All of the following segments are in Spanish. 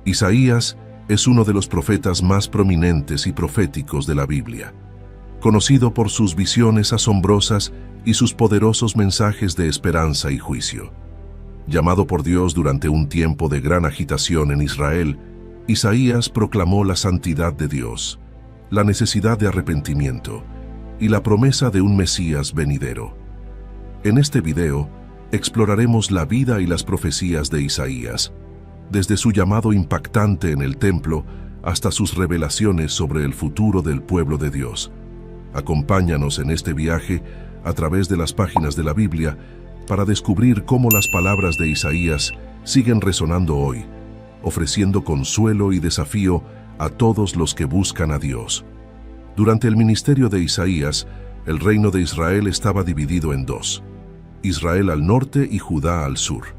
Isaías es uno de los profetas más prominentes y proféticos de la Biblia, conocido por sus visiones asombrosas y sus poderosos mensajes de esperanza y juicio. Llamado por Dios durante un tiempo de gran agitación en Israel, Isaías proclamó la santidad de Dios, la necesidad de arrepentimiento y la promesa de un Mesías venidero. En este video, exploraremos la vida y las profecías de Isaías, desde su llamado impactante en el templo hasta sus revelaciones sobre el futuro del pueblo de Dios. Acompáñanos en este viaje a través de las páginas de la Biblia para descubrir cómo las palabras de Isaías siguen resonando hoy, ofreciendo consuelo y desafío a todos los que buscan a Dios. Durante el ministerio de Isaías, el reino de Israel estaba dividido en dos: Israel al norte y Judá al sur.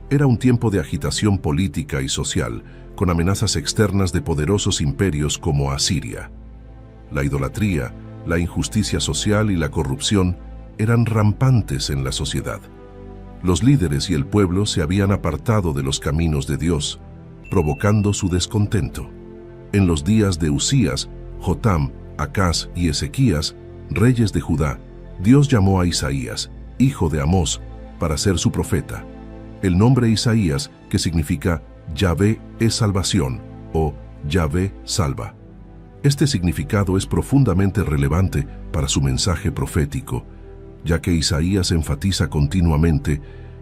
Era un tiempo de agitación política y social, con amenazas externas de poderosos imperios como Asiria. La idolatría, la injusticia social y la corrupción eran rampantes en la sociedad. Los líderes y el pueblo se habían apartado de los caminos de Dios, provocando su descontento. En los días de Usías, Jotam, Acaz y Ezequías, reyes de Judá, Dios llamó a Isaías, hijo de Amós, para ser su profeta. El nombre Isaías, que significa Yahvé es salvación o Yahvé salva. Este significado es profundamente relevante para su mensaje profético, ya que Isaías enfatiza continuamente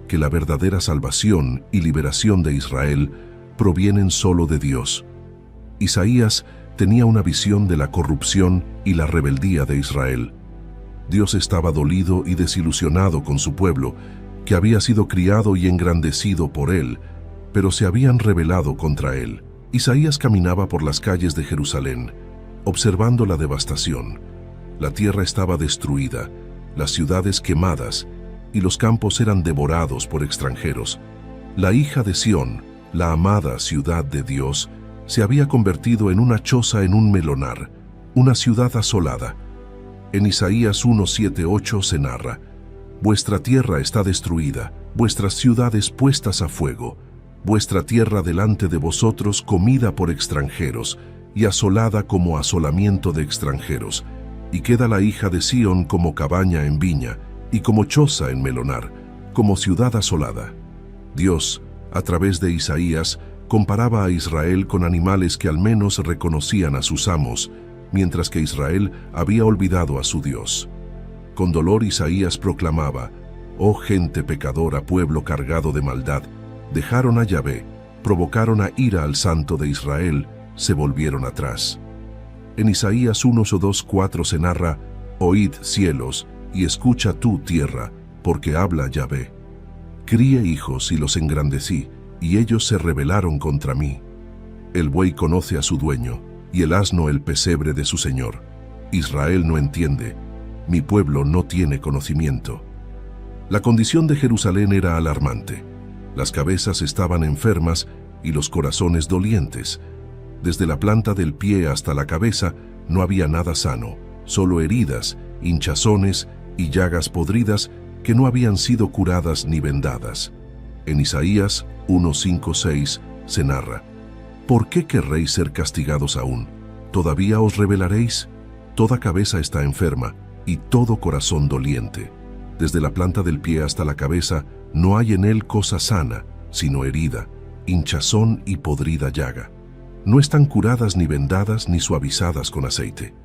que la verdadera salvación y liberación de Israel provienen solo de Dios. Isaías tenía una visión de la corrupción y la rebeldía de Israel. Dios estaba dolido y desilusionado con su pueblo, que había sido criado y engrandecido por él, pero se habían rebelado contra él. Isaías caminaba por las calles de Jerusalén, observando la devastación. La tierra estaba destruida, las ciudades quemadas, y los campos eran devorados por extranjeros. La hija de Sión, la amada ciudad de Dios, se había convertido en una choza en un melonar, una ciudad asolada. En Isaías 1:7-8 se narra: vuestra tierra está destruida, vuestras ciudades puestas a fuego, vuestra tierra delante de vosotros comida por extranjeros y asolada como asolamiento de extranjeros, y queda la hija de Sión como cabaña en viña y como choza en melonar, como ciudad asolada. Dios, a través de Isaías, comparaba a Israel con animales que al menos reconocían a sus amos, mientras que Israel había olvidado a su Dios. Con dolor Isaías proclamaba: «Oh gente pecadora, pueblo cargado de maldad, dejaron a Yahvé, provocaron a ira al Santo de Israel, se volvieron atrás». En Isaías 1:2-4 se narra: «Oíd cielos, y escucha tú tierra, porque habla Yahvé. Crié hijos y los engrandecí, y ellos se rebelaron contra mí. El buey conoce a su dueño, y el asno el pesebre de su señor. Israel no entiende, mi pueblo no tiene conocimiento». La condición de Jerusalén era alarmante. Las cabezas estaban enfermas y los corazones dolientes. Desde la planta del pie hasta la cabeza no había nada sano, solo heridas, hinchazones y llagas podridas que no habían sido curadas ni vendadas. En Isaías 1:5-6 se narra: «¿Por qué querréis ser castigados aún? ¿Todavía os rebelaréis? Toda cabeza está enferma y todo corazón doliente. Desde la planta del pie hasta la cabeza no hay en él cosa sana, sino herida, hinchazón y podrida llaga. No están curadas ni vendadas ni suavizadas con aceite».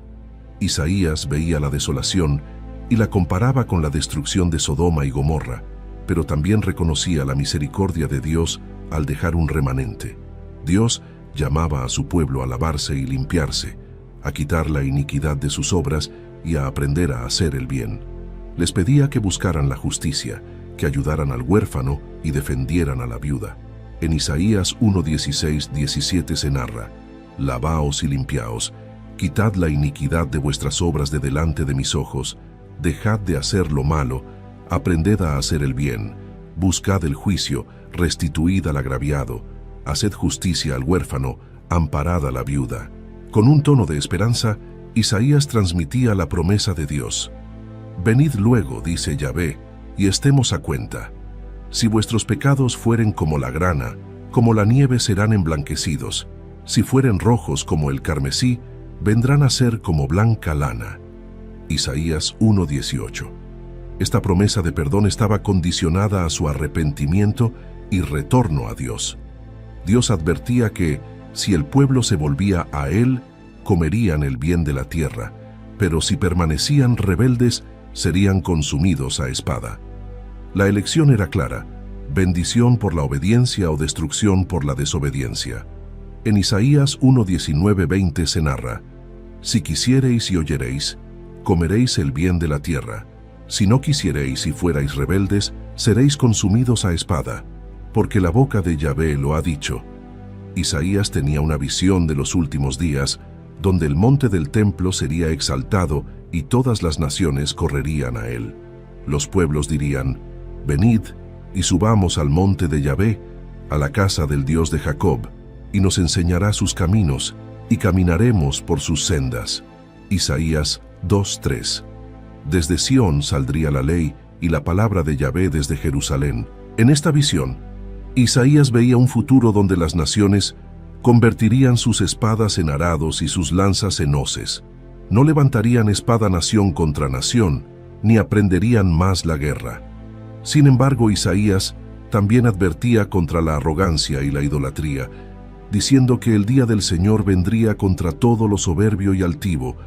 Isaías veía la desolación y la comparaba con la destrucción de Sodoma y Gomorra, pero también reconocía la misericordia de Dios al dejar un remanente. Dios llamaba a su pueblo a lavarse y limpiarse, a quitar la iniquidad de sus obras y a aprender a hacer el bien. Les pedía que buscaran la justicia, que ayudaran al huérfano y defendieran a la viuda. En Isaías 1:16-17 se narra: «Lavaos y limpiaos, quitad la iniquidad de vuestras obras de delante de mis ojos, dejad de hacer lo malo, aprended a hacer el bien, buscad el juicio, restituid al agraviado, haced justicia al huérfano, amparad a la viuda». Con un tono de esperanza, Isaías transmitía la promesa de Dios: «Venid luego, dice Yahvé, y estemos a cuenta. Si vuestros pecados fueren como la grana, como la nieve serán emblanquecidos, si fueren rojos como el carmesí, vendrán a ser como blanca lana. Isaías 1:18. Esta promesa de perdón estaba condicionada a su arrepentimiento y retorno a Dios. Dios advertía que, si el pueblo se volvía a Él, comerían el bien de la tierra, pero si permanecían rebeldes, serían consumidos a espada. La elección era clara: bendición por la obediencia o destrucción por la desobediencia. En Isaías 1:19-20 se narra: si quisiereis y oyereis, comeréis el bien de la tierra. Si no quisiereis y fuerais rebeldes, seréis consumidos a espada, porque la boca de Yahvé lo ha dicho. Isaías tenía una visión de los últimos días, donde el monte del templo sería exaltado y todas las naciones correrían a él. Los pueblos dirían: venid y subamos al monte de Yahvé, a la casa del Dios de Jacob, y nos enseñará sus caminos, y caminaremos por sus sendas. Isaías 2:3. Desde Sión saldría la ley y la palabra de Yahvé desde Jerusalén. En esta visión, Isaías veía un futuro donde las naciones convertirían sus espadas en arados y sus lanzas en hoces. No levantarían espada nación contra nación, ni aprenderían más la guerra. Sin embargo, Isaías también advertía contra la arrogancia y la idolatría, diciendo que el día del Señor vendría contra todo lo soberbio y altivo,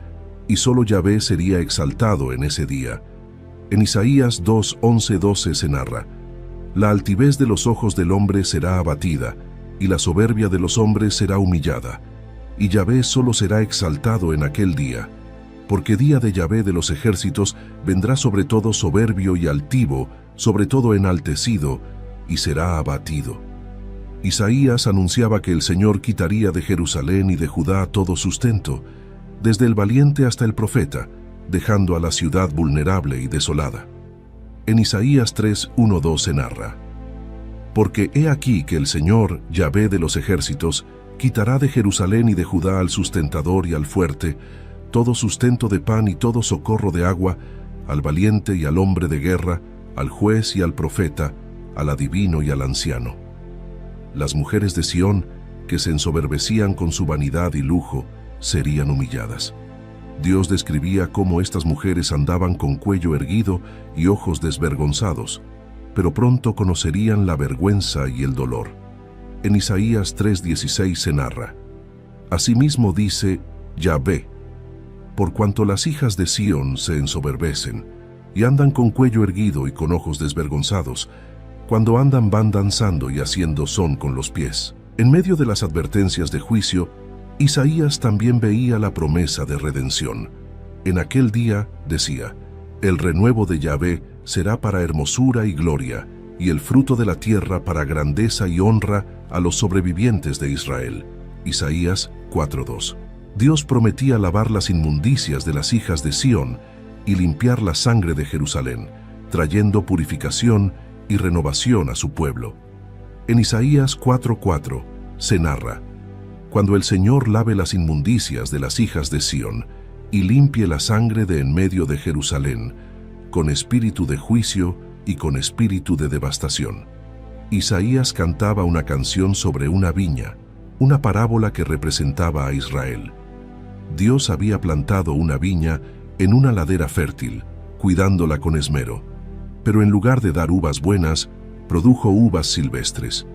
y solo Yahvé sería exaltado en ese día. En Isaías 2:11-12 se narra: la altivez de los ojos del hombre será abatida, y la soberbia de los hombres será humillada, y Yahvé solo será exaltado en aquel día, porque día de Yahvé de los ejércitos vendrá sobre todo soberbio y altivo, sobre todo enaltecido, y será abatido. Isaías anunciaba que el Señor quitaría de Jerusalén y de Judá todo sustento, desde el valiente hasta el profeta, dejando a la ciudad vulnerable y desolada. En Isaías 3:1-2 se narra: porque he aquí que el Señor, Yahvé de los ejércitos, quitará de Jerusalén y de Judá al sustentador y al fuerte, todo sustento de pan y todo socorro de agua, al valiente y al hombre de guerra, al juez y al profeta, al adivino y al anciano. Las mujeres de Sión, que se ensoberbecían con su vanidad y lujo, serían humilladas. Dios describía cómo estas mujeres andaban con cuello erguido y ojos desvergonzados, pero pronto conocerían la vergüenza y el dolor. En Isaías 3:16 se narra: asimismo dice Yahvé, por cuanto las hijas de Sión se ensoberbecen, y andan con cuello erguido y con ojos desvergonzados, cuando andan van danzando y haciendo son con los pies. En medio de las advertencias de juicio, Isaías también veía la promesa de redención. En aquel día, decía, el renuevo de Yahvé será para hermosura y gloria, y el fruto de la tierra para grandeza y honra a los sobrevivientes de Israel. Isaías 4:2. Dios prometía lavar las inmundicias de las hijas de Sión y limpiar la sangre de Jerusalén, trayendo purificación y renovación a su pueblo. En Isaías 4:4 se narra: cuando el Señor lave las inmundicias de las hijas de Sión y limpie la sangre de en medio de Jerusalén, con espíritu de juicio y con espíritu de devastación. Isaías cantaba una canción sobre una viña, una parábola que representaba a Israel. Dios había plantado una viña en una ladera fértil, cuidándola con esmero, pero en lugar de dar uvas buenas, produjo uvas silvestres.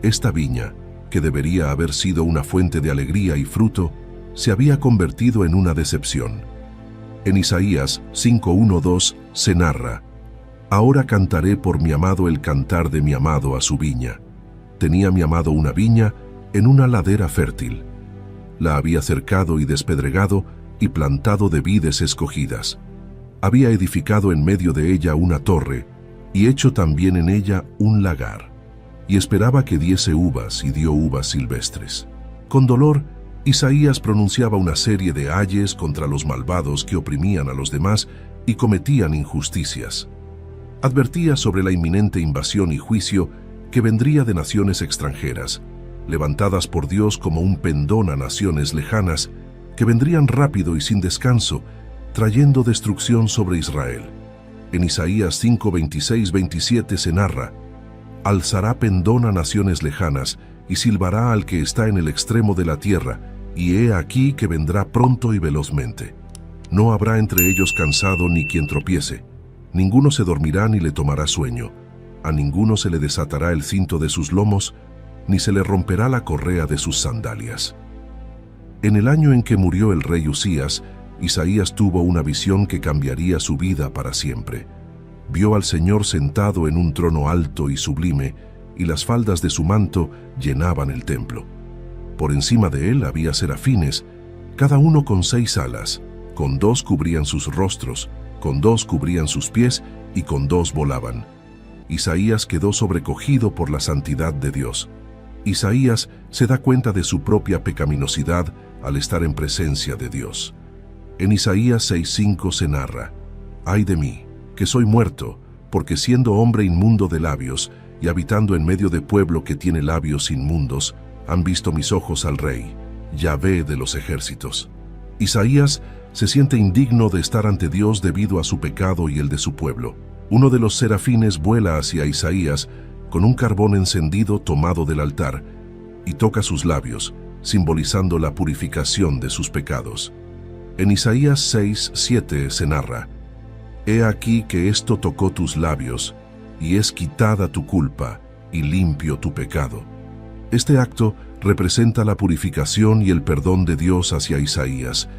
Esta viña, que debería haber sido una fuente de alegría y fruto, se había convertido en una decepción. En Isaías 5:1-2 se narra: ahora cantaré por mi amado el cantar de mi amado a su viña. Tenía mi amado una viña en una ladera fértil. La había cercado y despedregado y plantado de vides escogidas. Había edificado en medio de ella una torre y hecho también en ella un lagar. Y esperaba que diese uvas, y dio uvas silvestres. Con dolor, Isaías pronunciaba una serie de ayes contra los malvados que oprimían a los demás y cometían injusticias. Advertía sobre la inminente invasión y juicio que vendría de naciones extranjeras, levantadas por Dios como un pendón a naciones lejanas, que vendrían rápido y sin descanso, trayendo destrucción sobre Israel. En Isaías 5:26-27 se narra: alzará pendón a naciones lejanas y silbará al que está en el extremo de la tierra, y he aquí que vendrá pronto y velozmente. No habrá entre ellos cansado ni quien tropiece, ninguno se dormirá ni le tomará sueño, a ninguno se le desatará el cinto de sus lomos, ni se le romperá la correa de sus sandalias. En el año en que murió el rey Usías, Isaías tuvo una visión que cambiaría su vida para siempre. Vio al Señor sentado en un trono alto y sublime, y las faldas de su manto llenaban el templo. Por encima de él había serafines, cada uno con 6 alas, con 2 cubrían sus rostros, con 2 cubrían sus pies y con 2 volaban. Isaías quedó sobrecogido por la santidad de Dios. Isaías se da cuenta de su propia pecaminosidad al estar en presencia de Dios. En Isaías 6:5 se narra: «Ay de mí, que soy muerto, porque siendo hombre inmundo de labios y habitando en medio de pueblo que tiene labios inmundos, han visto mis ojos al Rey, Yahvé de los ejércitos». Isaías se siente indigno de estar ante Dios debido a su pecado y el de su pueblo. Uno de los serafines vuela hacia Isaías con un carbón encendido tomado del altar y toca sus labios, simbolizando la purificación de sus pecados. En Isaías 6:7 se narra: «He aquí que esto tocó tus labios, y es quitada tu culpa, y limpio tu pecado». Este acto representa la purificación y el perdón de Dios hacia Isaías.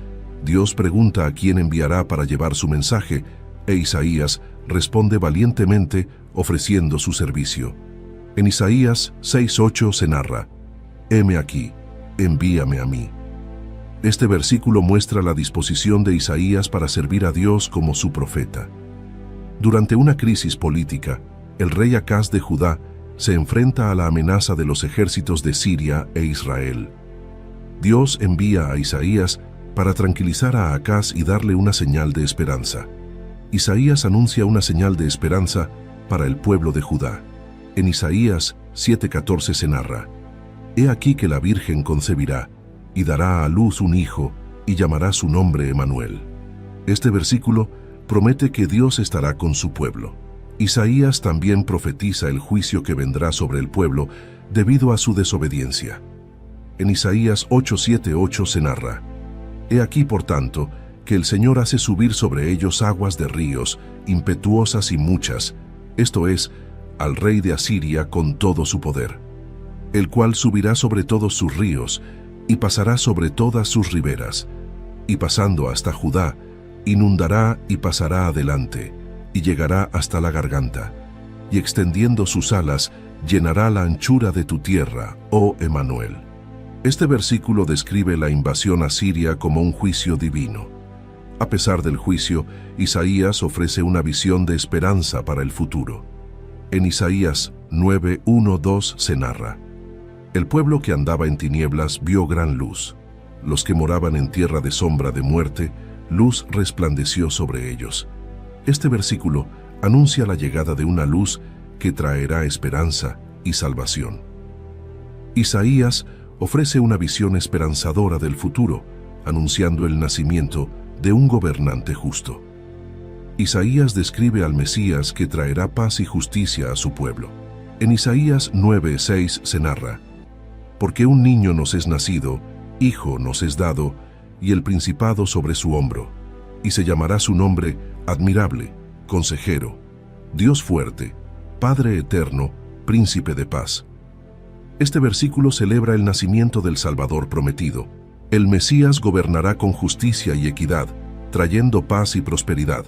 Dios pregunta a quién enviará para llevar su mensaje, e Isaías responde valientemente ofreciendo su servicio. En Isaías 6:8 se narra: «Heme aquí, envíame a mí». Este versículo muestra la disposición de Isaías para servir a Dios como su profeta. Durante una crisis política, el rey Acaz de Judá se enfrenta a la amenaza de los ejércitos de Siria e Israel. Dios envía a Isaías para tranquilizar a Acaz y darle una señal de esperanza. Isaías anuncia una señal de esperanza para el pueblo de Judá. En Isaías 7:14 se narra: «He aquí que la Virgen concebirá, y dará a luz un hijo, y llamará su nombre Emanuel». Este versículo promete que Dios estará con su pueblo. Isaías también profetiza el juicio que vendrá sobre el pueblo debido a su desobediencia. En Isaías 8:7-8 se narra: «He aquí, por tanto, que el Señor hace subir sobre ellos aguas de ríos, impetuosas y muchas, esto es, al rey de Asiria con todo su poder, el cual subirá sobre todos sus ríos, y pasará sobre todas sus riberas, y pasando hasta Judá, inundará y pasará adelante, y llegará hasta la garganta, y extendiendo sus alas, llenará la anchura de tu tierra, oh Emanuel». Este versículo describe la invasión asiria como un juicio divino. A pesar del juicio, Isaías ofrece una visión de esperanza para el futuro. En Isaías 9:1-2 se narra: «El pueblo que andaba en tinieblas vio gran luz. Los que moraban en tierra de sombra de muerte, luz resplandeció sobre ellos». Este versículo anuncia la llegada de una luz que traerá esperanza y salvación. Isaías ofrece una visión esperanzadora del futuro, anunciando el nacimiento de un gobernante justo. Isaías describe al Mesías que traerá paz y justicia a su pueblo. En Isaías 9:6 se narra: «Porque un niño nos es nacido, hijo nos es dado, y el principado sobre su hombro, y se llamará su nombre Admirable, Consejero, Dios fuerte, Padre eterno, Príncipe de paz». Este versículo celebra el nacimiento del Salvador prometido. El Mesías gobernará con justicia y equidad, trayendo paz y prosperidad.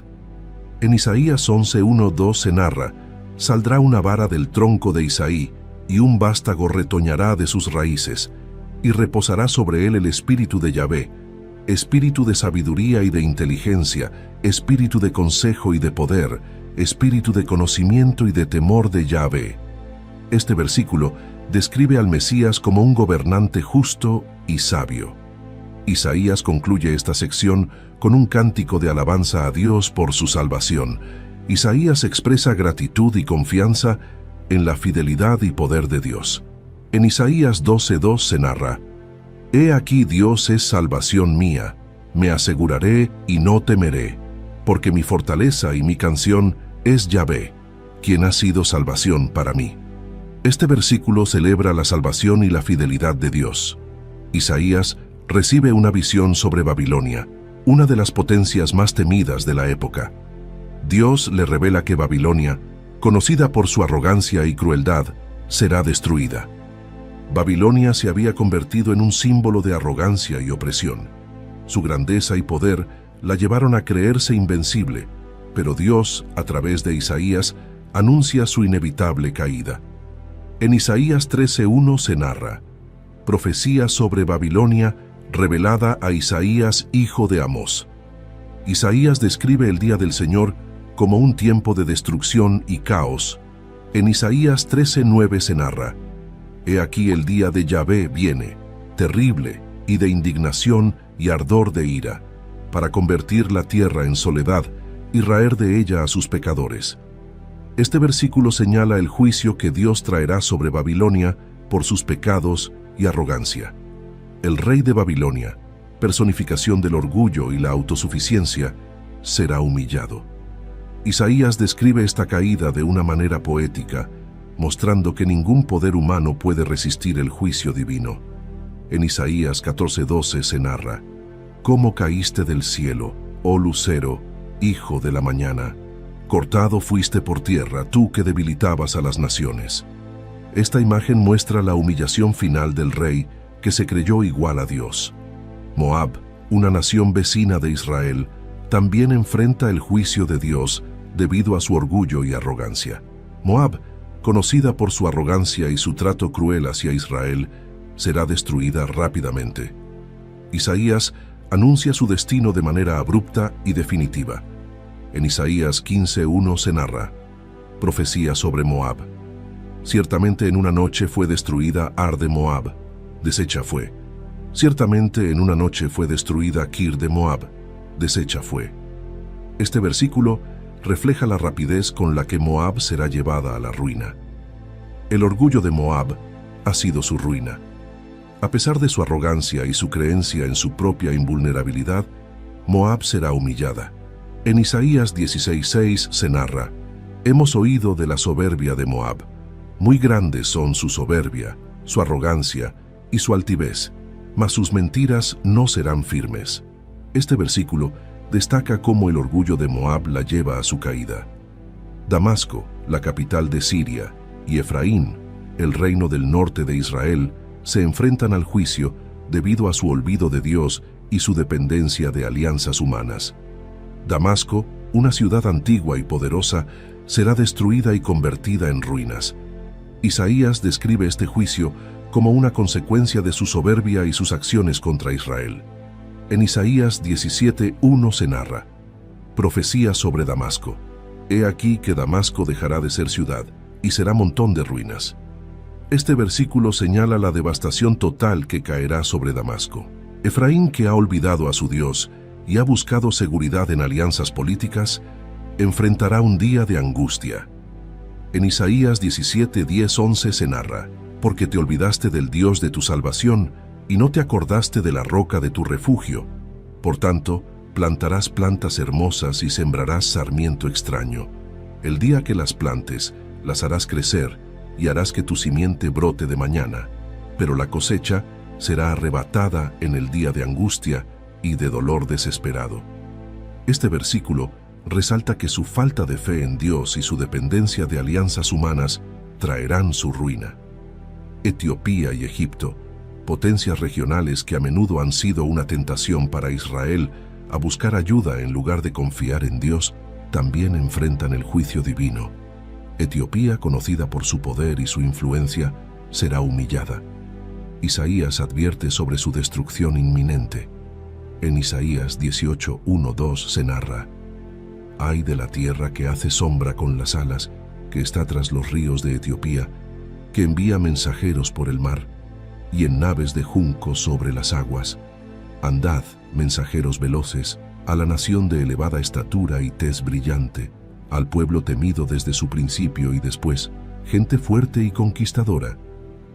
En Isaías 11:1-2 se narra: «Saldrá una vara del tronco de Isaí, y un vástago retoñará de sus raíces, y reposará sobre él el espíritu de Yahvé, espíritu de sabiduría y de inteligencia, espíritu de consejo y de poder, espíritu de conocimiento y de temor de Yahvé». Este versículo describe al Mesías como un gobernante justo y sabio. Isaías concluye esta sección con un cántico de alabanza a Dios por su salvación. Isaías expresa gratitud y confianza en la fidelidad y poder de Dios. En Isaías 12:2 se narra: «He aquí Dios es salvación mía, me aseguraré y no temeré, porque mi fortaleza y mi canción es Yahvé, quien ha sido salvación para mí». Este versículo celebra la salvación y la fidelidad de Dios. Isaías recibe una visión sobre Babilonia, una de las potencias más temidas de la época. Dios le revela que Babilonia, conocida por su arrogancia y crueldad, será destruida. Babilonia se había convertido en un símbolo de arrogancia y opresión. Su grandeza y poder la llevaron a creerse invencible, pero Dios, a través de Isaías, anuncia su inevitable caída. En Isaías 13:1 se narra: profecía sobre Babilonia revelada a Isaías, hijo de Amós. Isaías describe el día del Señor como un tiempo de destrucción y caos. En Isaías 13:9 se narra: he aquí el día de Yahvé viene, terrible y de indignación y ardor de ira, para convertir la tierra en soledad y raer de ella a sus pecadores. Este versículo señala el juicio que Dios traerá sobre Babilonia por sus pecados y arrogancia. El rey de Babilonia, personificación del orgullo y la autosuficiencia, será humillado. Isaías describe esta caída de una manera poética, mostrando que ningún poder humano puede resistir el juicio divino. En Isaías 14:12 se narra: ¿cómo caíste del cielo, oh lucero, hijo de la mañana? Cortado fuiste por tierra, tú que debilitabas a las naciones. Esta imagen muestra la humillación final del rey que se creyó igual a Dios. Moab, una nación vecina de Israel, también enfrenta el juicio de Dios debido a su orgullo y arrogancia. Moab, conocida por su arrogancia y su trato cruel hacia Israel, será destruida rápidamente. Isaías anuncia su destino de manera abrupta y definitiva. En Isaías 15:1 se narra: profecía sobre Moab. Ciertamente en una noche fue destruida Ar de Moab, deshecha fue. Ciertamente en una noche fue destruida Kir de Moab, deshecha fue. Este versículo refleja la rapidez con la que Moab será llevada a la ruina. El orgullo de Moab ha sido su ruina. A pesar de su arrogancia y su creencia en su propia invulnerabilidad, Moab será humillada. En Isaías 16:6 se narra: hemos oído de la soberbia de Moab. Muy grandes son su soberbia, su arrogancia y su altivez, mas sus mentiras no serán firmes. Este versículo destaca cómo el orgullo de Moab la lleva a su caída. Damasco, la capital de Siria, y Efraín, el reino del norte de Israel, se enfrentan al juicio debido a su olvido de Dios y su dependencia de alianzas humanas. Damasco, una ciudad antigua y poderosa, será destruida y convertida en ruinas. Isaías describe este juicio como una consecuencia de su soberbia y sus acciones contra Israel. En Isaías 17:1 se narra: profecía sobre Damasco. He aquí que Damasco dejará de ser ciudad y será montón de ruinas. Este versículo señala la devastación total que caerá sobre Damasco. Efraín, que ha olvidado a su Dios y ha buscado seguridad en alianzas políticas, enfrentará un día de angustia. En Isaías 17:10-11 se narra: porque te olvidaste del Dios de tu salvación y no te acordaste de la roca de tu refugio. Por tanto, plantarás plantas hermosas y sembrarás sarmiento extraño. El día que las plantes, las harás crecer y harás que tu simiente brote de mañana, pero la cosecha será arrebatada en el día de angustia y de dolor desesperado. Este versículo resalta que su falta de fe en Dios y su dependencia de alianzas humanas traerán su ruina. Etiopía y Egipto, potencias regionales que a menudo han sido una tentación para Israel a buscar ayuda en lugar de confiar en Dios, también enfrentan el juicio divino. Etiopía, conocida por su poder y su influencia, será humillada. Isaías advierte sobre su destrucción inminente. En Isaías 18:1-2 se narra: ay de la tierra que hace sombra con las alas, que está tras los ríos de Etiopía, que envía mensajeros por el mar, y en naves de junco sobre las aguas. Andad, mensajeros veloces, a la nación de elevada estatura y tez brillante, al pueblo temido desde su principio y después, gente fuerte y conquistadora,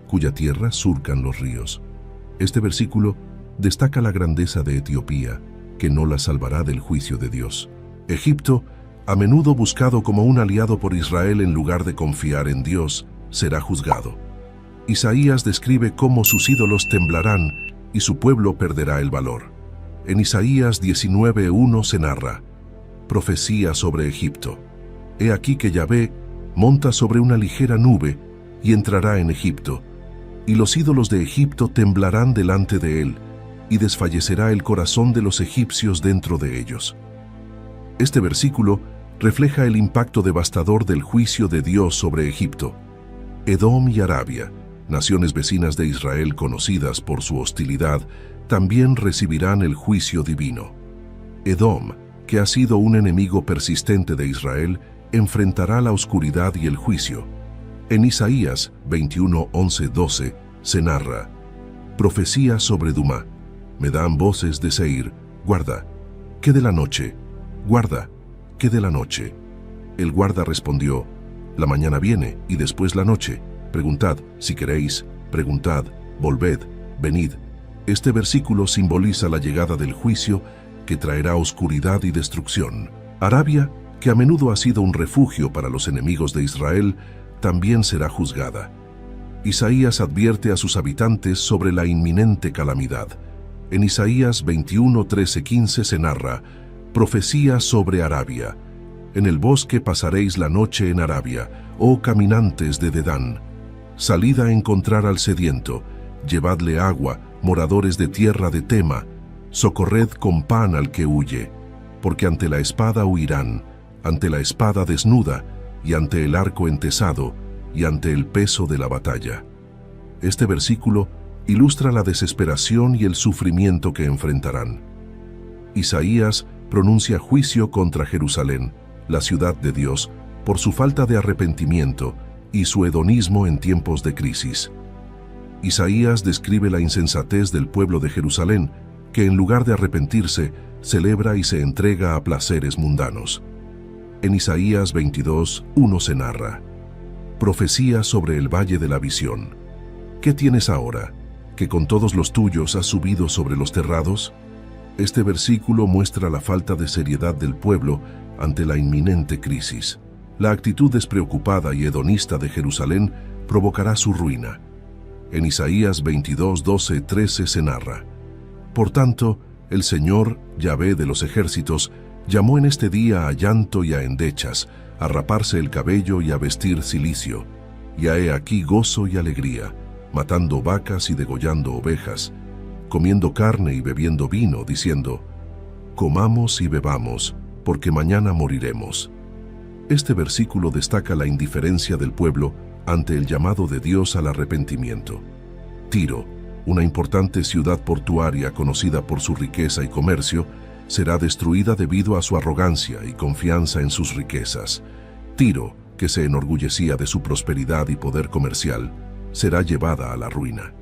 cuya tierra surcan los ríos. Este versículo destaca la grandeza de Etiopía, que no la salvará del juicio de Dios. Egipto, a menudo buscado como un aliado por Israel en lugar de confiar en Dios, será juzgado. Isaías describe cómo sus ídolos temblarán y su pueblo perderá el valor. En Isaías 19:1 se narra: profecía sobre Egipto. He aquí que Yahvé monta sobre una ligera nube y entrará en Egipto, y los ídolos de Egipto temblarán delante de él, y desfallecerá el corazón de los egipcios dentro de ellos. Este versículo refleja el impacto devastador del juicio de Dios sobre Egipto. Edom y Arabia, naciones vecinas de Israel conocidas por su hostilidad, también recibirán el juicio divino. Edom, que ha sido un enemigo persistente de Israel, enfrentará la oscuridad y el juicio. En Isaías 21:11-12 se narra: profecía sobre Dumá. Me dan voces de Seir: guarda, ¿qué de la noche? Guarda, ¿qué de la noche? El guarda respondió: la mañana viene y después la noche. Preguntad, si queréis, preguntad, volved, venid. Este versículo simboliza la llegada del juicio que traerá oscuridad y destrucción. Arabia, que a menudo ha sido un refugio para los enemigos de Israel, también será juzgada. Isaías advierte a sus habitantes sobre la inminente calamidad. En Isaías 21:13-15 se narra: profecía sobre Arabia. En el bosque pasaréis la noche en Arabia, oh caminantes de Dedán. Salid a encontrar al sediento, llevadle agua, moradores de tierra de Tema, socorred con pan al que huye, porque ante la espada huirán, ante la espada desnuda, y ante el arco entesado, y ante el peso de la batalla. Este versículo ilustra la desesperación y el sufrimiento que enfrentarán. Isaías pronuncia juicio contra Jerusalén, la ciudad de Dios, por su falta de arrepentimiento y su hedonismo en tiempos de crisis. Isaías describe la insensatez del pueblo de Jerusalén, que en lugar de arrepentirse, celebra y se entrega a placeres mundanos. En Isaías 22:1 se narra: profecía sobre el valle de la visión. ¿Qué tienes ahora, que con todos los tuyos has subido sobre los terrados? Este versículo muestra la falta de seriedad del pueblo ante la inminente crisis. La actitud despreocupada y hedonista de Jerusalén provocará su ruina. En Isaías 22:12-13 se narra: por tanto, el Señor, Yahvé de los ejércitos, llamó en este día a llanto y a endechas, a raparse el cabello y a vestir cilicio. Y he aquí gozo y alegría, matando vacas y degollando ovejas, comiendo carne y bebiendo vino, diciendo: comamos y bebamos, porque mañana moriremos. Este versículo destaca la indiferencia del pueblo ante el llamado de Dios al arrepentimiento. Tiro, una importante ciudad portuaria conocida por su riqueza y comercio, será destruida debido a su arrogancia y confianza en sus riquezas. Tiro, que se enorgullecía de su prosperidad y poder comercial, será llevada a la ruina.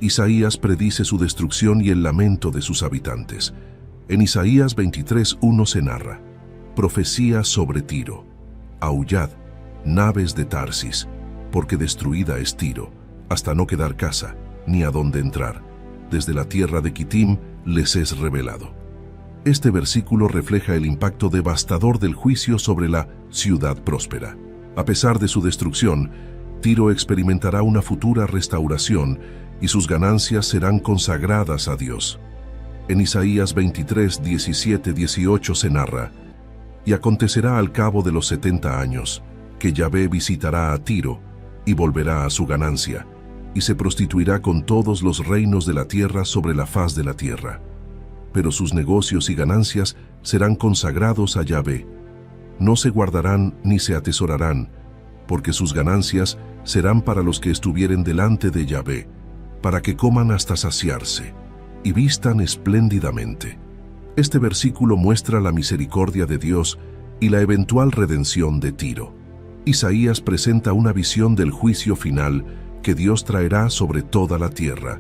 Isaías predice su destrucción y el lamento de sus habitantes. En Isaías 23:1 se narra: profecía sobre Tiro. Aullad, naves de Tarsis, porque destruida es Tiro, hasta no quedar casa, ni a dónde entrar. Desde la tierra de Quitim les es revelado. Este versículo refleja el impacto devastador del juicio sobre la ciudad próspera. A pesar de su destrucción, Tiro experimentará una futura restauración y sus ganancias serán consagradas a Dios. En Isaías 23:17-18 se narra: y acontecerá al cabo de los 70 años, que Yahvé visitará a Tiro y volverá a su ganancia, y se prostituirá con todos los reinos de la tierra sobre la faz de la tierra. Pero sus negocios y ganancias serán consagrados a Yahvé. No se guardarán ni se atesorarán, porque sus ganancias serán para los que estuvieren delante de Yahvé, para que coman hasta saciarse y vistan espléndidamente. Este versículo muestra la misericordia de Dios y la eventual redención de Tiro. Isaías presenta una visión del juicio final que Dios traerá sobre toda la tierra,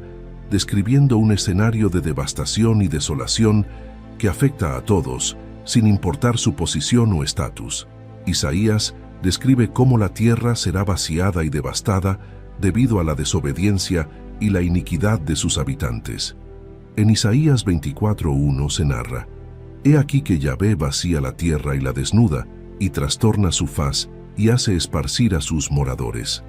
describiendo un escenario de devastación y desolación que afecta a todos, sin importar su posición o estatus. Isaías describe cómo la tierra será vaciada y devastada debido a la desobediencia y la iniquidad de sus habitantes. En Isaías 24:1 se narra: he aquí que Yahvé vacía la tierra y la desnuda, y trastorna su faz, y hace esparcir a sus moradores.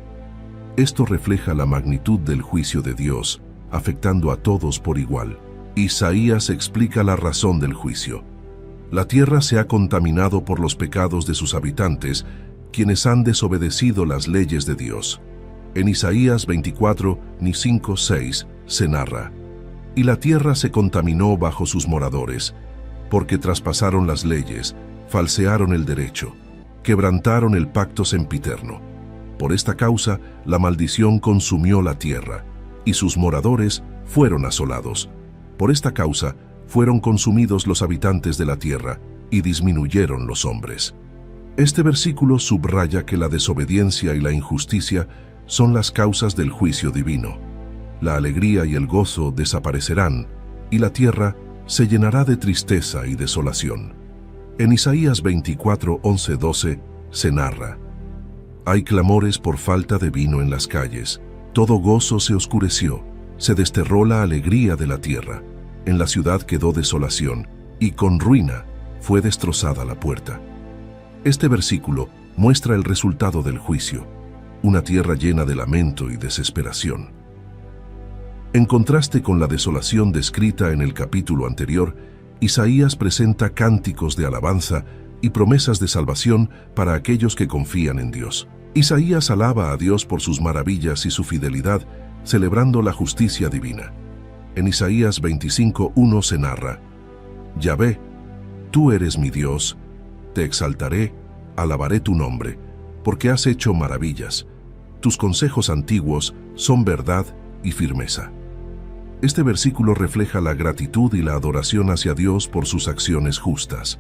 Esto refleja la magnitud del juicio de Dios, afectando a todos por igual. Isaías explica la razón del juicio. La tierra se ha contaminado por los pecados de sus habitantes, quienes han desobedecido las leyes de Dios. En Isaías 24, ni 5, 6, se narra: y la tierra se contaminó bajo sus moradores, porque traspasaron las leyes, falsearon el derecho, quebrantaron el pacto sempiterno. Por esta causa, la maldición consumió la tierra, y sus moradores fueron asolados. Por esta causa, fueron consumidos los habitantes de la tierra, y disminuyeron los hombres. Este versículo subraya que la desobediencia y la injusticia son las causas del juicio divino. La alegría y el gozo desaparecerán, y la tierra se llenará de tristeza y desolación. En Isaías 24, 11, 12 se narra: hay clamores por falta de vino en las calles, todo gozo se oscureció, se desterró la alegría de la tierra, en la ciudad quedó desolación, y con ruina fue destrozada la puerta. Este versículo muestra el resultado del juicio, una tierra llena de lamento y desesperación. En contraste con la desolación descrita en el capítulo anterior, Isaías presenta cánticos de alabanza y promesas de salvación para aquellos que confían en Dios. Isaías alaba a Dios por sus maravillas y su fidelidad, celebrando la justicia divina. En Isaías 25:1 se narra: Yahvé, tú eres mi Dios, te exaltaré, alabaré tu nombre, porque has hecho maravillas. Tus consejos antiguos son verdad y firmeza. Este versículo refleja la gratitud y la adoración hacia Dios por sus acciones justas.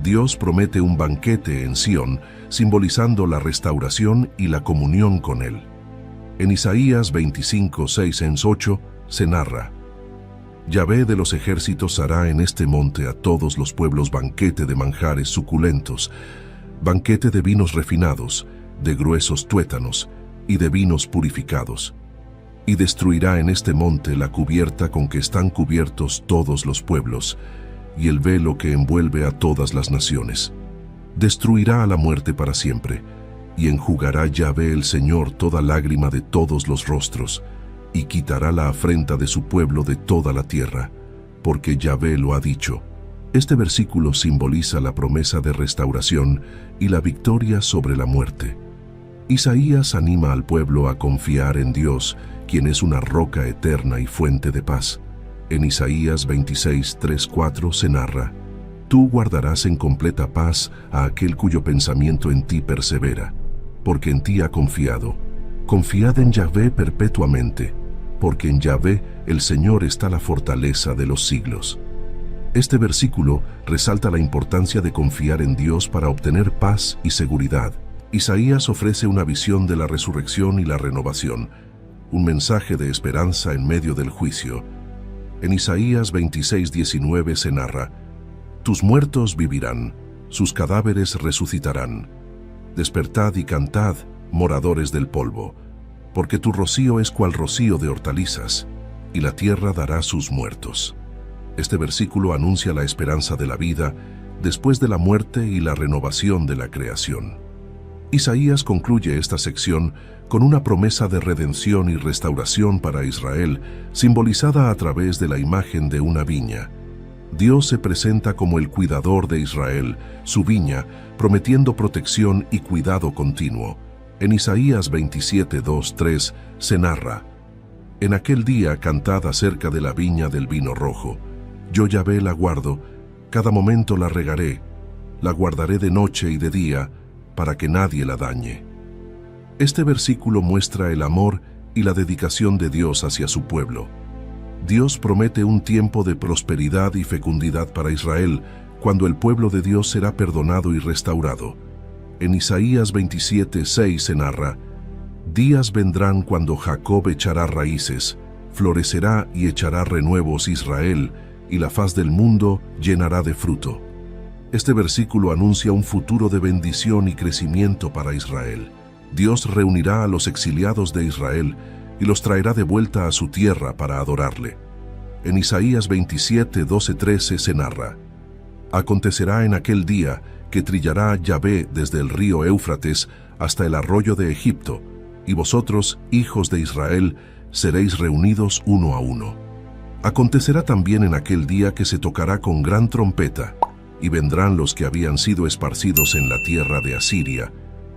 Dios promete un banquete en Sión, simbolizando la restauración y la comunión con Él. En Isaías 25:6-8 se narra: Yahvé de los ejércitos hará en este monte a todos los pueblos banquete de manjares suculentos, banquete de vinos refinados, de gruesos tuétanos y de vinos purificados. Y destruirá en este monte la cubierta con que están cubiertos todos los pueblos, y el velo que envuelve a todas las naciones. Destruirá a la muerte para siempre, y enjugará Yahvé el Señor toda lágrima de todos los rostros, y quitará la afrenta de su pueblo de toda la tierra, porque Yahvé lo ha dicho. Este versículo simboliza la promesa de restauración y la victoria sobre la muerte. Isaías anima al pueblo a confiar en Dios, quien es una roca eterna y fuente de paz. En Isaías 26:3-4 se narra: Tú guardarás en completa paz a aquel cuyo pensamiento en ti persevera, porque en ti ha confiado. Confiad en Yahvé perpetuamente, porque en Yahvé el Señor está la fortaleza de los siglos. Este versículo resalta la importancia de confiar en Dios para obtener paz y seguridad. Isaías ofrece una visión de la resurrección y la renovación, un mensaje de esperanza en medio del juicio. En Isaías 26:19 se narra: Tus muertos vivirán, sus cadáveres resucitarán. Despertad y cantad, moradores del polvo, porque tu rocío es cual rocío de hortalizas, y la tierra dará sus muertos. Este versículo anuncia la esperanza de la vida después de la muerte y la renovación de la creación. Isaías concluye esta sección con una promesa de redención y restauración para Israel, simbolizada a través de la imagen de una viña. Dios se presenta como el cuidador de Israel, su viña, prometiendo protección y cuidado continuo. En Isaías 27:2-3 se narra: En aquel día cantad acerca de la viña del vino rojo. Yo Yahvé la guardo, cada momento la regaré, la guardaré de noche y de día, para que nadie la dañe. Este versículo muestra el amor y la dedicación de Dios hacia su pueblo. Dios promete un tiempo de prosperidad y fecundidad para Israel, cuando el pueblo de Dios será perdonado y restaurado. En Isaías 27:6 se narra: Días vendrán cuando Jacob echará raíces, florecerá y echará renuevos Israel, y la faz del mundo llenará de fruto. Este versículo anuncia un futuro de bendición y crecimiento para Israel. Dios reunirá a los exiliados de Israel y los traerá de vuelta a su tierra para adorarle. En Isaías 27:12-13 se narra: Acontecerá en aquel día que trillará Yahvé desde el río Éufrates hasta el arroyo de Egipto, y vosotros, hijos de Israel, seréis reunidos uno a uno. Acontecerá también en aquel día que se tocará con gran trompeta, y vendrán los que habían sido esparcidos en la tierra de Asiria,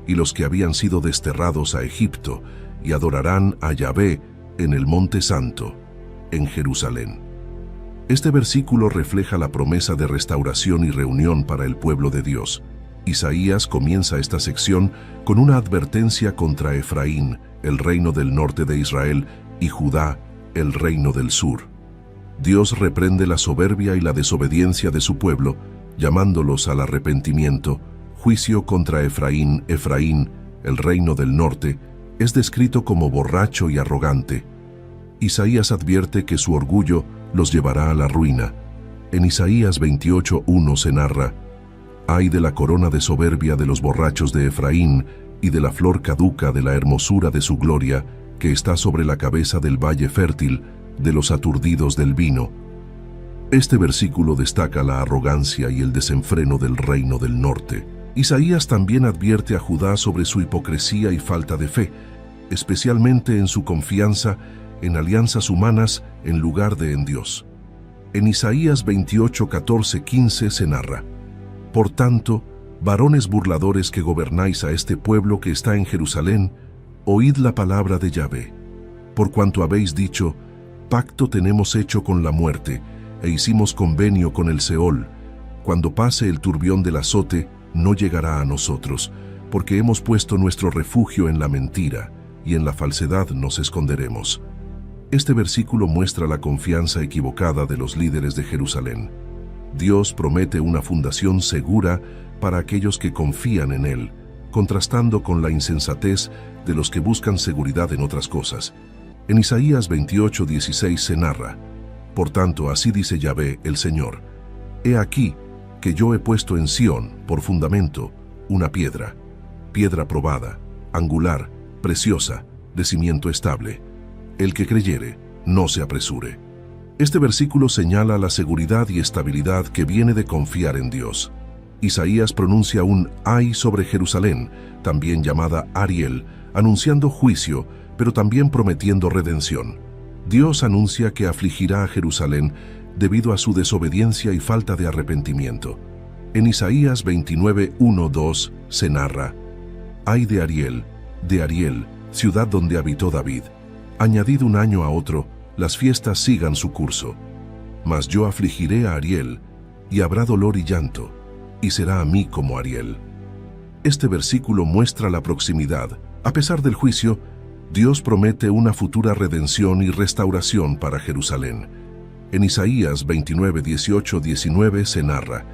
y los que habían sido desterrados a Egipto, y adorarán a Yahvé en el Monte Santo, en Jerusalén. Este versículo refleja la promesa de restauración y reunión para el pueblo de Dios. Isaías comienza esta sección con una advertencia contra Efraín, el reino del norte de Israel, y Judá, el reino del sur. Dios reprende la soberbia y la desobediencia de su pueblo, llamándolos al arrepentimiento. Juicio contra Efraín. Efraín, el reino del norte, es descrito como borracho y arrogante. Isaías advierte que su orgullo los llevará a la ruina. En Isaías 28:1 se narra: «Ay de la corona de soberbia de los borrachos de Efraín y de la flor caduca de la hermosura de su gloria, que está sobre la cabeza del valle fértil, de los aturdidos del vino». Este versículo destaca la arrogancia y el desenfreno del reino del norte. Isaías también advierte a Judá sobre su hipocresía y falta de fe, especialmente en su confianza en alianzas humanas en lugar de en Dios. En Isaías 28:14-15 se narra: «Por tanto, varones burladores que gobernáis a este pueblo que está en Jerusalén, oíd la palabra de Yahvé. Por cuanto habéis dicho, pacto tenemos hecho con la muerte, e hicimos convenio con el Seol, cuando pase el turbión del azote, no llegará a nosotros, porque hemos puesto nuestro refugio en la mentira, y en la falsedad nos esconderemos». Este versículo muestra la confianza equivocada de los líderes de Jerusalén. Dios promete una fundación segura para aquellos que confían en Él, contrastando con la insensatez de los que buscan seguridad en otras cosas. En Isaías 28:16 se narra: «Por tanto, así dice Yahvé, el Señor: He aquí que yo he puesto en Sión, por fundamento, una piedra, piedra probada, angular, preciosa, de cimiento estable. El que creyere, no se apresure». Este versículo señala la seguridad y estabilidad que viene de confiar en Dios. Isaías pronuncia un ay sobre Jerusalén, también llamada Ariel, anunciando juicio, pero también prometiendo redención. Dios anuncia que afligirá a Jerusalén debido a su desobediencia y falta de arrepentimiento. En Isaías 29:1-2 se narra: «Ay de Ariel, ciudad donde habitó David. Añadid un año a otro, las fiestas sigan su curso. Mas yo afligiré a Ariel, y habrá dolor y llanto, y será a mí como Ariel». Este versículo muestra la proximidad. A pesar del juicio, Dios promete una futura redención y restauración para Jerusalén. En Isaías 29:18-19 se narra: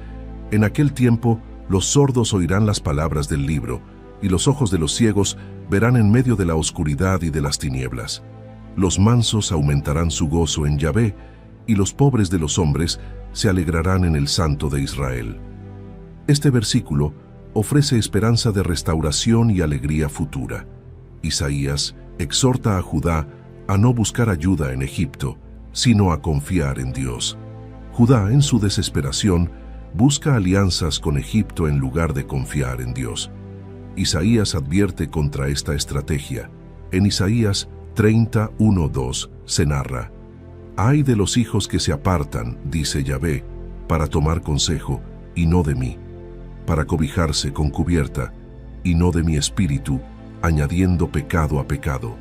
«En aquel tiempo los sordos oirán las palabras del libro, y los ojos de los ciegos verán en medio de la oscuridad y de las tinieblas. Los mansos aumentarán su gozo en Yahvé, y los pobres de los hombres se alegrarán en el Santo de Israel». Este versículo ofrece esperanza de restauración y alegría futura. Isaías exhorta a Judá a no buscar ayuda en Egipto, sino a confiar en Dios. Judá, en su desesperación, busca alianzas con Egipto en lugar de confiar en Dios. Isaías advierte contra esta estrategia. En Isaías 30:1-2 se narra: «Ay de los hijos que se apartan, dice Yahvé, para tomar consejo, y no de mí, para cobijarse con cubierta, y no de mi espíritu, añadiendo pecado a pecado,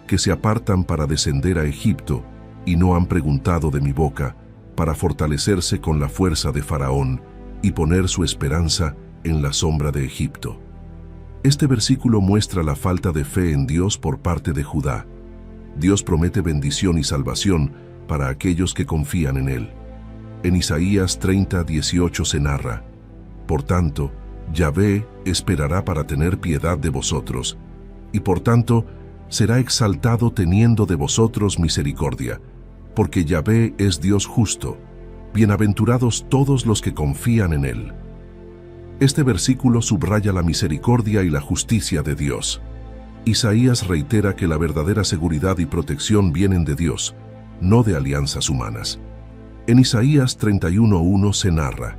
que se apartan para descender a Egipto, y no han preguntado de mi boca, para fortalecerse con la fuerza de Faraón, y poner su esperanza en la sombra de Egipto». Este versículo muestra la falta de fe en Dios por parte de Judá. Dios promete bendición y salvación para aquellos que confían en Él. En Isaías 30:18 se narra: «Por tanto, Yahvé esperará para tener piedad de vosotros, y por tanto será exaltado teniendo de vosotros misericordia, porque Yahvé es Dios justo. Bienaventurados todos los que confían en Él». Este versículo subraya la misericordia y la justicia de Dios. Isaías reitera que la verdadera seguridad y protección vienen de Dios, no de alianzas humanas. En Isaías 31:1 se narra: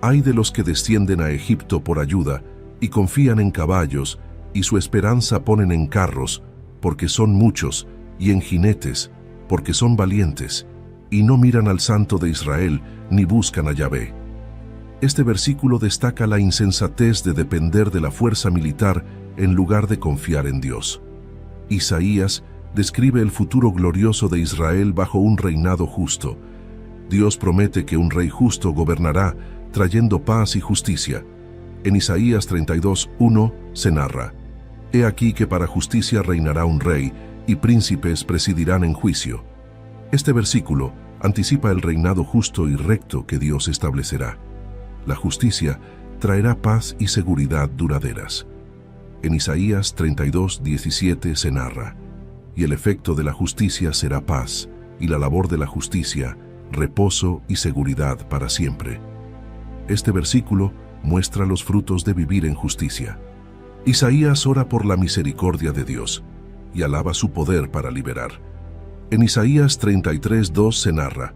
«Ay de los que descienden a Egipto por ayuda y confían en caballos y su esperanza ponen en carros, porque son muchos, y en jinetes, porque son valientes, y no miran al Santo de Israel, ni buscan a Yahvé. Este versículo destaca la insensatez de depender de la fuerza militar en lugar de confiar en Dios. Isaías describe el futuro glorioso de Israel bajo un reinado justo. Dios promete que un rey justo gobernará, trayendo paz y justicia. En Isaías 32:1 se narra: He aquí que para justicia reinará un rey, y príncipes presidirán en juicio. Este versículo anticipa el reinado justo y recto que Dios establecerá. La justicia traerá paz y seguridad duraderas. En Isaías 32:17 se narra: Y el efecto de la justicia será paz, y la labor de la justicia, reposo y seguridad para siempre. Este versículo muestra los frutos de vivir en justicia. Isaías ora por la misericordia de Dios y alaba su poder para liberar. En Isaías 33:2 se narra: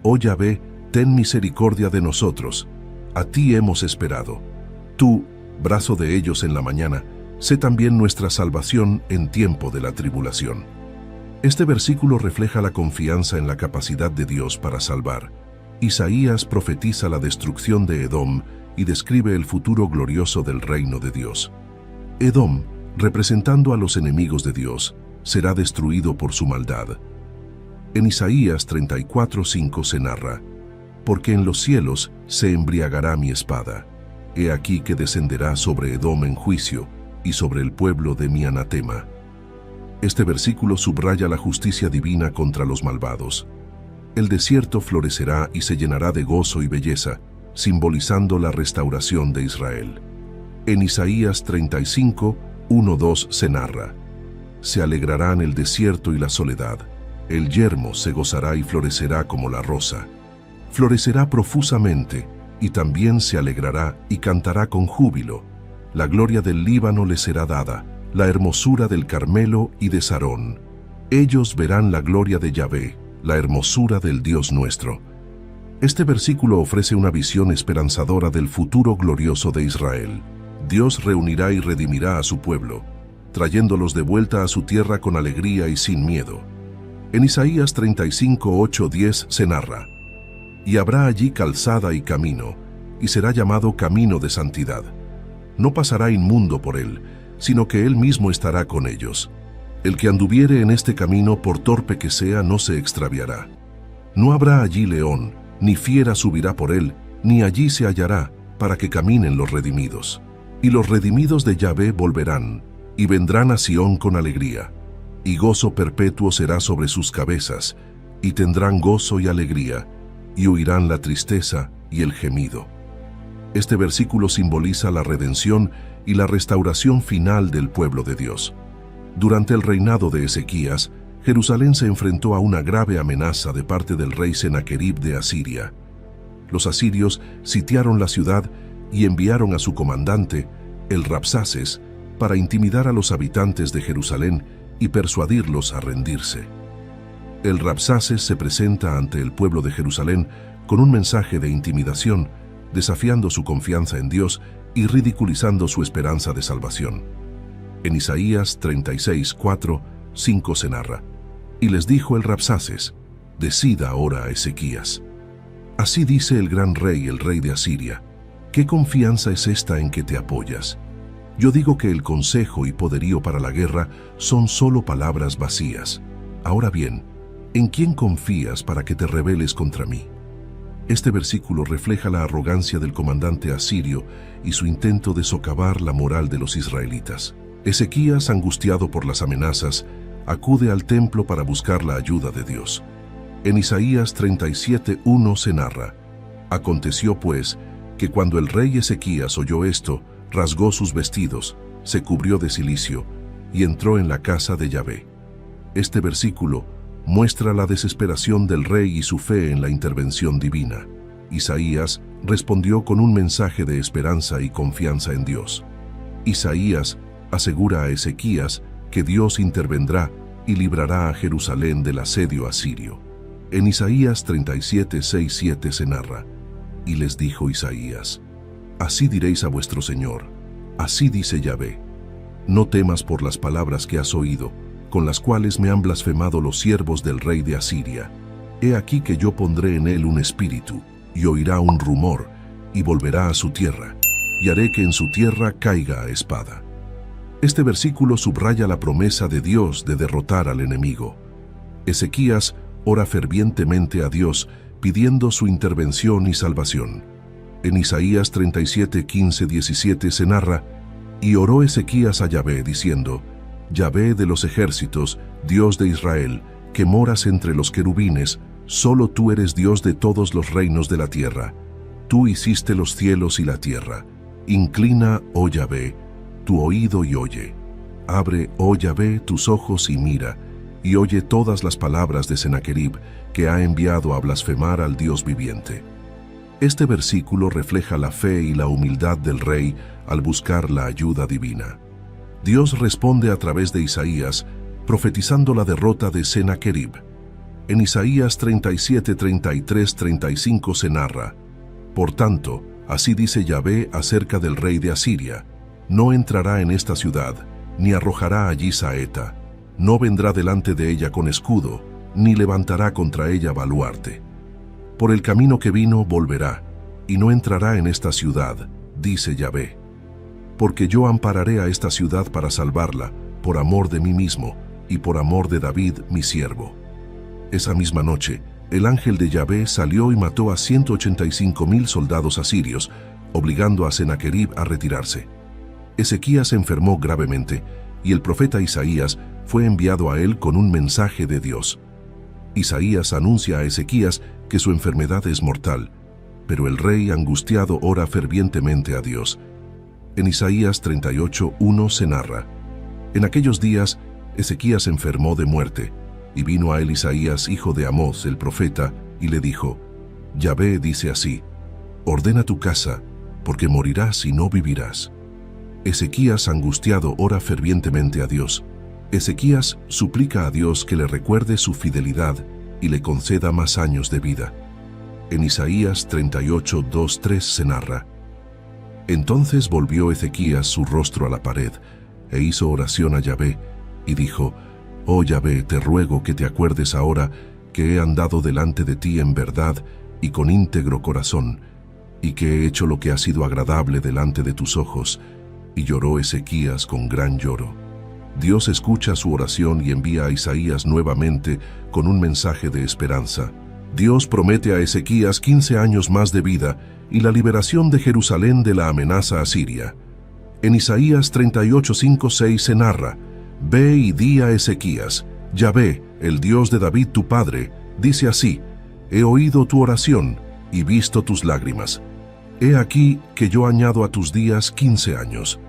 Oh Yahvé, ten misericordia de nosotros, a ti hemos esperado. Tú, brazo de ellos en la mañana, sé también nuestra salvación en tiempo de la tribulación. Este versículo refleja la confianza en la capacidad de Dios para salvar. Isaías profetiza la destrucción de Edom y describe el futuro glorioso del reino de Dios. Edom, representando a los enemigos de Dios, será destruido por su maldad. En Isaías 34:5 se narra: Porque en los cielos se embriagará mi espada. He aquí que descenderá sobre Edom en juicio, y sobre el pueblo de mi anatema. Este versículo subraya la justicia divina contra los malvados. El desierto florecerá y se llenará de gozo y belleza, simbolizando la restauración de Israel. En Isaías 35:1-2 se narra: Se alegrarán el desierto y la soledad, el yermo se gozará y florecerá como la rosa. Florecerá profusamente, y también se alegrará y cantará con júbilo. La gloria del Líbano le será dada, la hermosura del Carmelo y de Sarón. Ellos verán la gloria de Yahvé, la hermosura del Dios nuestro. Este versículo ofrece una visión esperanzadora del futuro glorioso de Israel. Dios reunirá y redimirá a su pueblo, trayéndolos de vuelta a su tierra con alegría y sin miedo. En Isaías 35:8-10 se narra: Y habrá allí calzada y camino, y será llamado camino de santidad. No pasará inmundo por él, sino que él mismo estará con ellos. El que anduviere en este camino, por torpe que sea, no se extraviará. No habrá allí león, ni fiera subirá por él, ni allí se hallará, para que caminen los redimidos. Y los redimidos de Yahvé volverán, y vendrán a Sión con alegría. Y gozo perpetuo será sobre sus cabezas, y tendrán gozo y alegría, y huirán la tristeza y el gemido. Este versículo simboliza la redención y la restauración final del pueblo de Dios. Durante el reinado de Ezequías, Jerusalén se enfrentó a una grave amenaza de parte del rey Senaquerib de Asiria. Los asirios sitiaron la ciudad y enviaron a su comandante, el Rabsaces, para intimidar a los habitantes de Jerusalén y persuadirlos a rendirse. El Rabsaces se presenta ante el pueblo de Jerusalén con un mensaje de intimidación, desafiando su confianza en Dios y ridiculizando su esperanza de salvación. En Isaías 36:4-5 se narra: Y les dijo el Rabsaces: Decida ahora a Ezequías. Así dice el gran rey, el rey de Asiria: ¿Qué confianza es esta en que te apoyas? Yo digo que el consejo y poderío para la guerra son solo palabras vacías. Ahora bien, ¿en quién confías para que te rebeles contra mí? Este versículo refleja la arrogancia del comandante asirio y su intento de socavar la moral de los israelitas. Ezequías, angustiado por las amenazas, acude al templo para buscar la ayuda de Dios. En Isaías 37:1 se narra: Aconteció pues que cuando el rey Ezequías oyó esto, rasgó sus vestidos, se cubrió de cilicio y entró en la casa de Yahvé. Este versículo muestra la desesperación del rey y su fe en la intervención divina. Isaías respondió con un mensaje de esperanza y confianza en Dios. Isaías asegura a Ezequías que Dios intervendrá y librará a Jerusalén del asedio asirio. En Isaías 37:6-7 se narra: Y les dijo Isaías: Así diréis a vuestro Señor, así dice Yahvé: No temas por las palabras que has oído, con las cuales me han blasfemado los siervos del rey de Asiria. He aquí que yo pondré en él un espíritu, y oirá un rumor, y volverá a su tierra, y haré que en su tierra caiga a espada. Este versículo subraya la promesa de Dios de derrotar al enemigo. Ezequías ora fervientemente a Dios, pidiendo su intervención y salvación. En Isaías 37, 15, 17 se narra: «Y oró Ezequías a Yahvé, diciendo: Yahvé de los ejércitos, Dios de Israel, que moras entre los querubines, solo tú eres Dios de todos los reinos de la tierra. Tú hiciste los cielos y la tierra. Inclina, oh Yahvé, tu oído y oye. Abre, oh Yahvé, tus ojos y mira, y oye todas las palabras de Sennacherib, que ha enviado a blasfemar al Dios viviente». Este versículo refleja la fe y la humildad del rey al buscar la ayuda divina. Dios responde a través de Isaías, profetizando la derrota de Sennacherib. En Isaías 37, 33, 35 se narra: «Por tanto, así dice Yahvé acerca del rey de Asiria: no entrará en esta ciudad, ni arrojará allí saeta, no vendrá delante de ella con escudo, ni levantará contra ella baluarte. Por el camino que vino volverá, y no entrará en esta ciudad, dice Yahvé. Porque yo ampararé a esta ciudad para salvarla, por amor de mí mismo, y por amor de David mi siervo». Esa misma noche, el ángel de Yahvé salió y mató a 185,000 soldados asirios, obligando a Sennacherib a retirarse. Ezequías se enfermó gravemente, y el profeta Isaías fue enviado a él con un mensaje de Dios. Isaías anuncia a Ezequías que su enfermedad es mortal, pero el rey angustiado ora fervientemente a Dios. En Isaías 38, 1 se narra: «En aquellos días Ezequías enfermó de muerte, y vino a él Isaías, hijo de Amós, el profeta, y le dijo: Yahvé dice así: ordena tu casa, porque morirás y no vivirás». Ezequías angustiado ora fervientemente a Dios. Ezequías suplica a Dios que le recuerde su fidelidad y le conceda más años de vida. En Isaías 38, 2, 3 se narra: «Entonces volvió Ezequías su rostro a la pared, e hizo oración a Yahvé, y dijo: Oh Yahvé, te ruego que te acuerdes ahora que he andado delante de ti en verdad y con íntegro corazón, y que he hecho lo que ha sido agradable delante de tus ojos». Y lloró Ezequías con gran lloro. Dios escucha su oración y envía a Isaías nuevamente con un mensaje de esperanza. Dios promete a Ezequías 15 años más de vida y la liberación de Jerusalén de la amenaza asiria. En Isaías 38, 5, 6 se narra: «Ve y di a Ezequías: Yahvé, el Dios de David tu padre, dice así: he oído tu oración y visto tus lágrimas. He aquí que yo añado a tus días 15 años,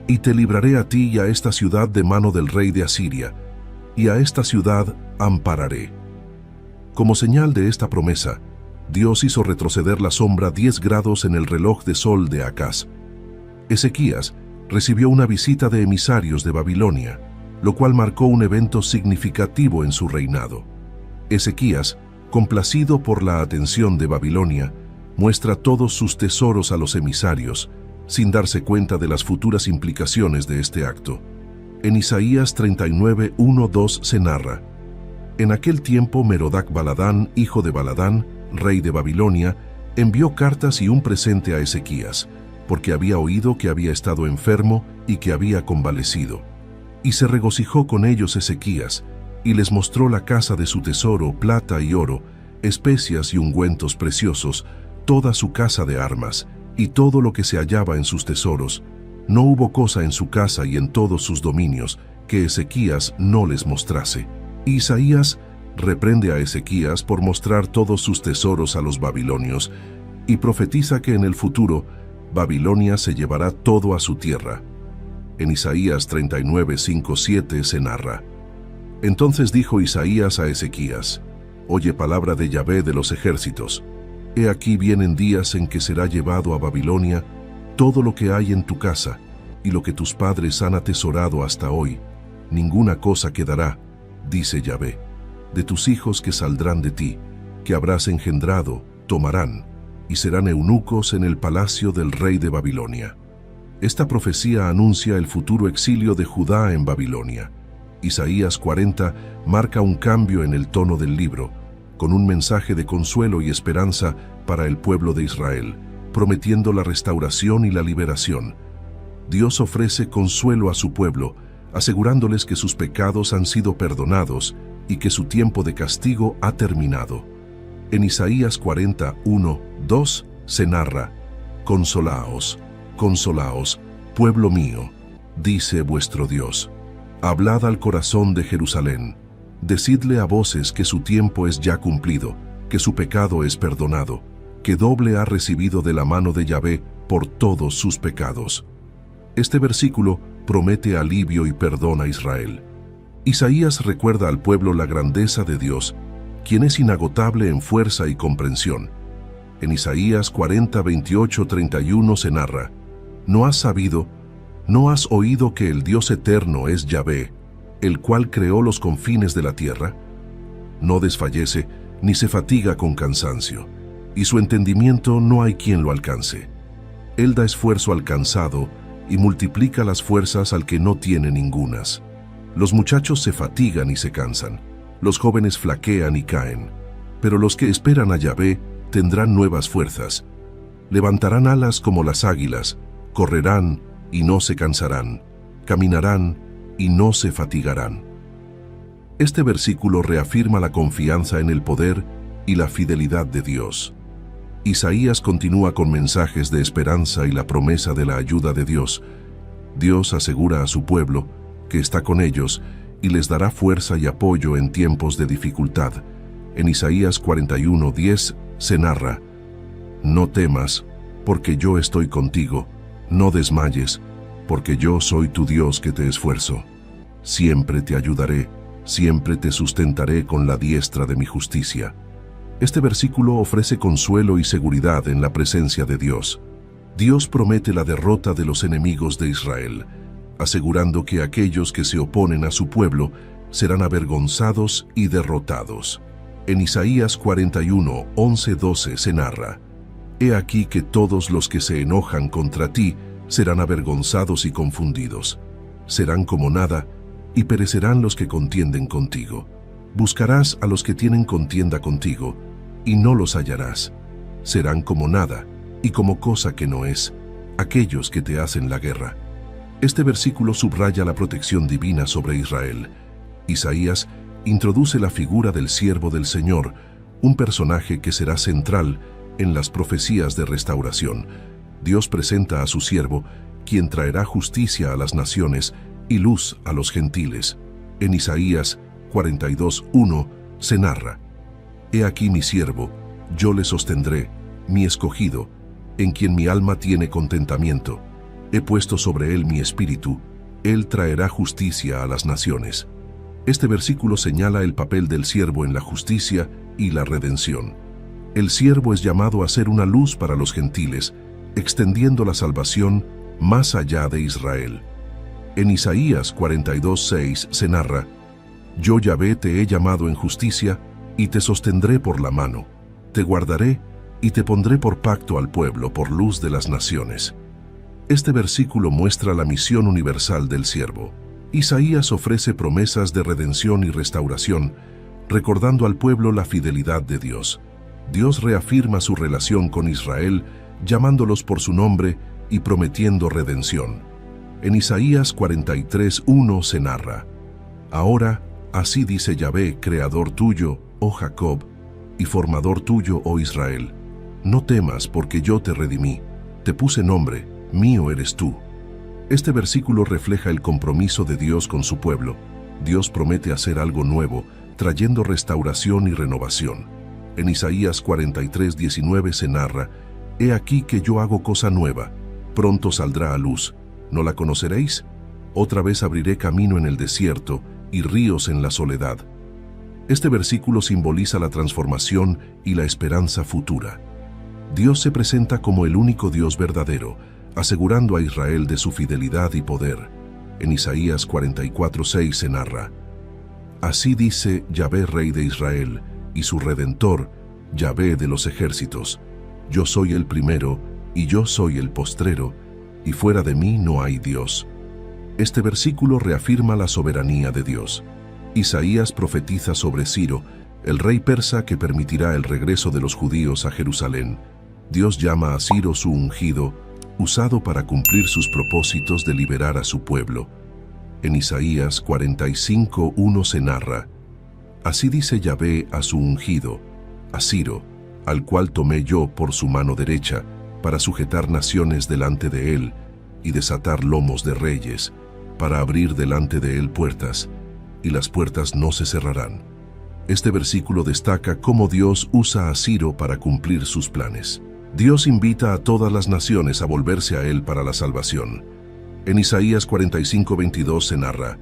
y te libraré a ti y a esta ciudad de mano del rey de Asiria, y a esta ciudad ampararé». Como señal de esta promesa, Dios hizo retroceder la sombra 10 grados en el reloj de sol de Acaz. Ezequías recibió una visita de emisarios de Babilonia, lo cual marcó un evento significativo en su reinado. Ezequías, complacido por la atención de Babilonia, muestra todos sus tesoros a los emisarios, sin darse cuenta de las futuras implicaciones de este acto. En Isaías 39, 1, 2 se narra: «En aquel tiempo Merodach Baladán, hijo de Baladán, rey de Babilonia, envió cartas y un presente a Ezequías, porque había oído que había estado enfermo y que había convalecido. Y se regocijó con ellos Ezequías, y les mostró la casa de su tesoro, plata y oro, especias y ungüentos preciosos, toda su casa de armas, y todo lo que se hallaba en sus tesoros. No hubo cosa en su casa y en todos sus dominios que Ezequías no les mostrase». Isaías reprende a Ezequías por mostrar todos sus tesoros a los babilonios, y profetiza que en el futuro Babilonia se llevará todo a su tierra. En Isaías 39, 5, 7 se narra: «Entonces dijo Isaías a Ezequías: oye palabra de Yahvé de los ejércitos. He aquí vienen días en que será llevado a Babilonia todo lo que hay en tu casa y lo que tus padres han atesorado hasta hoy. Ninguna cosa quedará, dice Yahvé. De tus hijos que saldrán de ti, que habrás engendrado, tomarán, y serán eunucos en el palacio del rey de Babilonia». Esta profecía anuncia el futuro exilio de Judá en Babilonia. Isaías 40 marca un cambio en el tono del libro, con un mensaje de consuelo y esperanza para el pueblo de Israel, prometiendo la restauración y la liberación. Dios ofrece consuelo a su pueblo, asegurándoles que sus pecados han sido perdonados y que su tiempo de castigo ha terminado. En Isaías 41:2 se narra: Consolaos, consolaos, pueblo mío, dice vuestro Dios. Hablad al corazón de Jerusalén, decidle a voces que su tiempo es ya cumplido, que su pecado es perdonado, que doble ha recibido de la mano de Yahvé por todos sus pecados. Este versículo promete alivio y perdón a Israel. Isaías recuerda al pueblo la grandeza de Dios, quien es inagotable en fuerza y comprensión. En Isaías 40, 28, 31 se narra: ¿No has sabido, no has oído que el Dios eterno es Yahvé, el cual creó los confines de la tierra? No desfallece ni se fatiga con cansancio, y su entendimiento no hay quien lo alcance. Él da esfuerzo al cansado y multiplica las fuerzas al que no tiene ningunas. Los muchachos se fatigan y se cansan, los jóvenes flaquean y caen, pero los que esperan a Yahvé tendrán nuevas fuerzas. Levantarán alas como las águilas, correrán y no se cansarán, caminarán y no se fatigarán. Este versículo reafirma la confianza en el poder y la fidelidad de Dios. Isaías continúa con mensajes de esperanza y la promesa de la ayuda de Dios. Dios asegura a su pueblo que está con ellos y les dará fuerza y apoyo en tiempos de dificultad. En Isaías 41:10 se narra: No temas, porque yo estoy contigo, no desmayes, porque yo soy tu Dios que te esfuerzo. Siempre te ayudaré, siempre te sustentaré con la diestra de mi justicia. Este versículo ofrece consuelo y seguridad en la presencia de Dios. Dios promete la derrota de los enemigos de Israel, asegurando que aquellos que se oponen a su pueblo serán avergonzados y derrotados. En Isaías 41, 11, 12 se narra: He aquí que todos los que se enojan contra ti serán avergonzados y confundidos. Serán como nada, y perecerán los que contienden contigo. Buscarás a los que tienen contienda contigo, y no los hallarás. Serán como nada, y como cosa que no es, aquellos que te hacen la guerra. Este versículo subraya la protección divina sobre Israel. Isaías introduce la figura del siervo del Señor, un personaje que será central en las profecías de restauración. Dios presenta a su siervo, quien traerá justicia a las naciones y luz a los gentiles. En Isaías 42:1 se narra: He aquí mi siervo, yo le sostendré, mi escogido, en quien mi alma tiene contentamiento. He puesto sobre él mi espíritu, él traerá justicia a las naciones. Este versículo señala el papel del siervo en la justicia y la redención. El siervo es llamado a ser una luz para los gentiles, extendiendo la salvación más allá de Israel. En Isaías 42:6 se narra: Yo Yahvé te he llamado en justicia y te sostendré por la mano, te guardaré y te pondré por pacto al pueblo, por luz de las naciones. Este versículo muestra la misión universal del siervo. Isaías ofrece promesas de redención y restauración, recordando al pueblo la fidelidad de Dios. Dios reafirma su relación con Israel, llamándolos por su nombre y prometiendo redención. En Isaías 43:1 se narra: Ahora, así dice Yahvé, creador tuyo, oh Jacob, y formador tuyo, oh Israel. No temas, porque yo te redimí, te puse nombre, mío eres tú. Este versículo refleja el compromiso de Dios con su pueblo. Dios promete hacer algo nuevo, trayendo restauración y renovación. En Isaías 43:19 se narra: He aquí que yo hago cosa nueva, pronto saldrá a luz. ¿No la conoceréis? Otra vez abriré camino en el desierto y ríos en la soledad. Este versículo simboliza la transformación y la esperanza futura. Dios se presenta como el único Dios verdadero, asegurando a Israel de su fidelidad y poder. En Isaías 44:6 se narra: Así dice Yahvé, Rey de Israel, y su Redentor, Yahvé de los ejércitos: Yo soy el primero y yo soy el postrero, y fuera de mí no hay Dios. Este versículo reafirma la soberanía de Dios. Isaías profetiza sobre Ciro, el rey persa que permitirá el regreso de los judíos a Jerusalén. Dios llama a Ciro su ungido, usado para cumplir sus propósitos de liberar a su pueblo. En Isaías 45:1 se narra: Así dice Yahvé a su ungido, a Ciro, al cual tomé yo por su mano derecha, para sujetar naciones delante de él, y desatar lomos de reyes, para abrir delante de él puertas, y las puertas no se cerrarán. Este versículo destaca cómo Dios usa a Ciro para cumplir sus planes. Dios invita a todas las naciones a volverse a él para la salvación. En Isaías 45:22 se narra: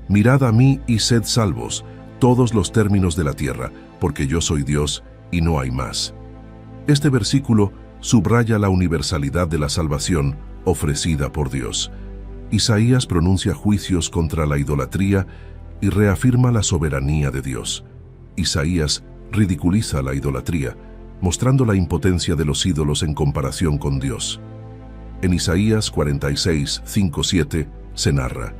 Mirad a mí y sed salvos, todos los términos de la tierra, porque yo soy Dios y no hay más. Este versículo subraya la universalidad de la salvación ofrecida por Dios. Isaías pronuncia juicios contra la idolatría y reafirma la soberanía de Dios. Isaías ridiculiza la idolatría, mostrando la impotencia de los ídolos en comparación con Dios. En Isaías 46:5-7 se narra: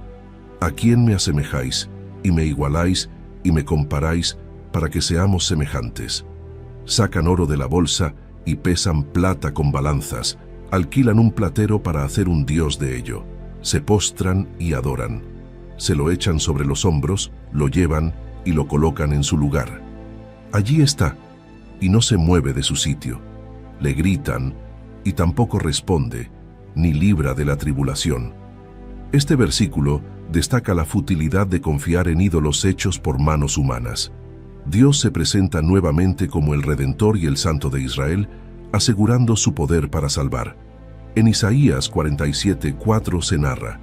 ¿A quién me asemejáis, y me igualáis, y me comparáis, para que seamos semejantes? Sacan oro de la bolsa y pesan plata con balanzas, alquilan un platero para hacer un dios de ello. Se postran y adoran. Se lo echan sobre los hombros, lo llevan y lo colocan en su lugar. Allí está, y no se mueve de su sitio. Le gritan, y tampoco responde, ni libra de la tribulación. Este versículo destaca la futilidad de confiar en ídolos hechos por manos humanas. Dios se presenta nuevamente como el Redentor y el Santo de Israel, asegurando su poder para salvar. En Isaías 47:4 se narra: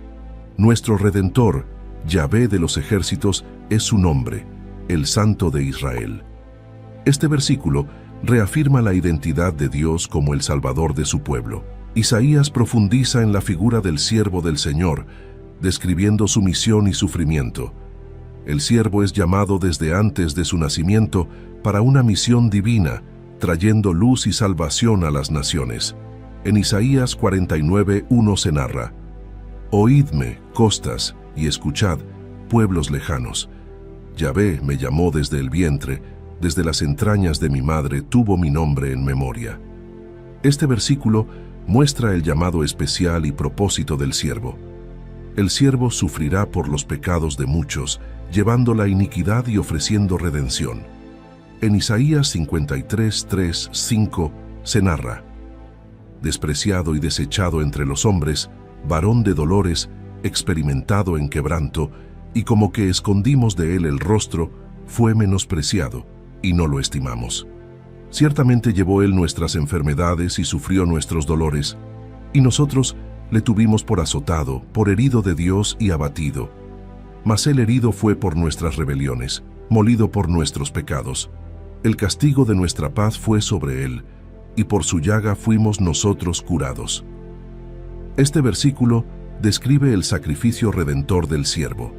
Nuestro Redentor, Yahvé de los ejércitos, es su nombre, el Santo de Israel. Este versículo reafirma la identidad de Dios como el Salvador de su pueblo. Isaías profundiza en la figura del siervo del Señor, describiendo su misión y sufrimiento. El siervo es llamado desde antes de su nacimiento para una misión divina, trayendo luz y salvación a las naciones. En Isaías 49:1 se narra: Oídme, costas, y escuchad, pueblos lejanos. Yahvé me llamó desde el vientre, desde las entrañas de mi madre tuvo mi nombre en memoria. Este versículo muestra el llamado especial y propósito del siervo. El siervo sufrirá por los pecados de muchos, llevando la iniquidad y ofreciendo redención. En Isaías 53:3-5 se narra: Despreciado y desechado entre los hombres, varón de dolores, experimentado en quebranto, y como que escondimos de él el rostro, fue menospreciado, y no lo estimamos. Ciertamente llevó él nuestras enfermedades y sufrió nuestros dolores, y nosotros le tuvimos por azotado, por herido de Dios y abatido. Mas él herido fue por nuestras rebeliones, molido por nuestros pecados. El castigo de nuestra paz fue sobre él, y por su llaga fuimos nosotros curados. Este versículo describe el sacrificio redentor del siervo.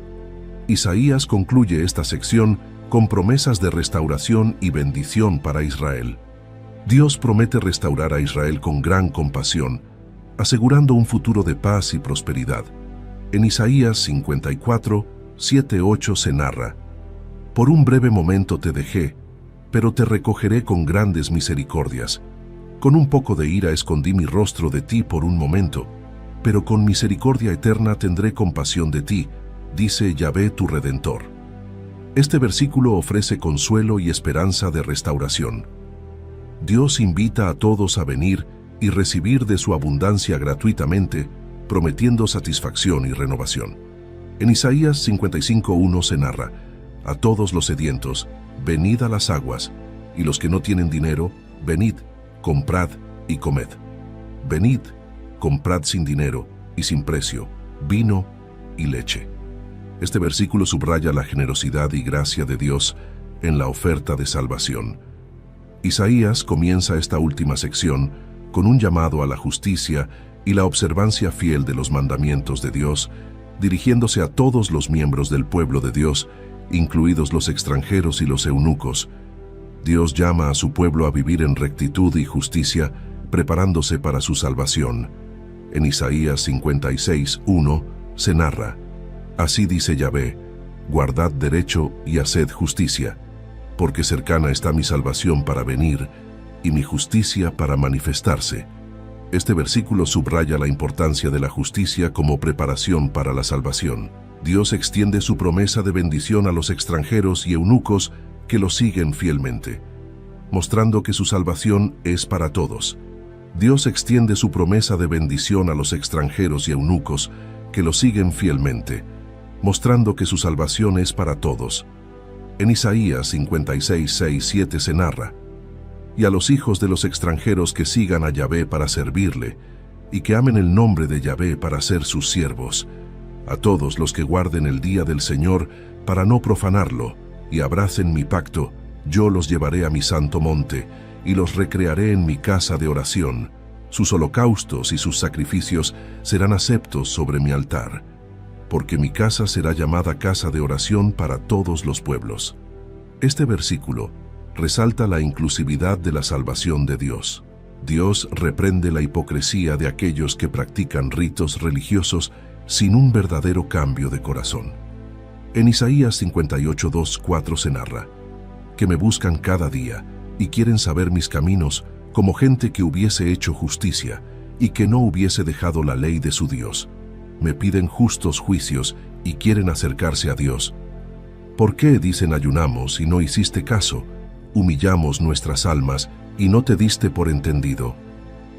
Isaías concluye esta sección con promesas de restauración y bendición para Israel. Dios promete restaurar a Israel con gran compasión, asegurando un futuro de paz y prosperidad. En Isaías 54:7-8 se narra: Por un breve momento te dejé, pero te recogeré con grandes misericordias. Con un poco de ira escondí mi rostro de ti por un momento, pero con misericordia eterna tendré compasión de ti, dice Yahvé tu Redentor. Este versículo ofrece consuelo y esperanza de restauración. Dios invita a todos a venir y recibir de su abundancia gratuitamente, prometiendo satisfacción y renovación. En Isaías 55:1 se narra: A todos los sedientos, venid a las aguas, y los que no tienen dinero, venid, comprad y comed. Venid, comprad sin dinero y sin precio, vino y leche. Este versículo subraya la generosidad y gracia de Dios en la oferta de salvación. Isaías comienza esta última sección con un llamado a la justicia y la observancia fiel de los mandamientos de Dios, dirigiéndose a todos los miembros del pueblo de Dios, incluidos los extranjeros y los eunucos. Dios llama a su pueblo a vivir en rectitud y justicia, preparándose para su salvación. En Isaías 56:1 se narra: Así dice Yahvé, guardad derecho y haced justicia, porque cercana está mi salvación para venir y mi justicia para manifestarse. Este versículo subraya la importancia de la justicia como preparación para la salvación. Dios extiende su promesa de bendición a los extranjeros y eunucos que lo siguen fielmente, mostrando que su salvación es para todos. Dios extiende su promesa de bendición a los extranjeros y eunucos que lo siguen fielmente, mostrando que su salvación es para todos. En Isaías 56:6-7 se narra: Y a los hijos de los extranjeros que sigan a Yahvé para servirle, y que amen el nombre de Yahvé para ser sus siervos, a todos los que guarden el día del Señor para no profanarlo, y abracen mi pacto, yo los llevaré a mi santo monte, y los recrearé en mi casa de oración. Sus holocaustos y sus sacrificios serán aceptos sobre mi altar, porque mi casa será llamada casa de oración para todos los pueblos. Este versículo resalta la inclusividad de la salvación de Dios. Dios reprende la hipocresía de aquellos que practican ritos religiosos sin un verdadero cambio de corazón. En Isaías 58:2-4 se narra: Que me buscan cada día y quieren saber mis caminos, como gente que hubiese hecho justicia y que no hubiese dejado la ley de su Dios. Me piden justos juicios y quieren acercarse a Dios. ¿Por qué, dicen, ayunamos y no hiciste caso? Humillamos nuestras almas y no te diste por entendido.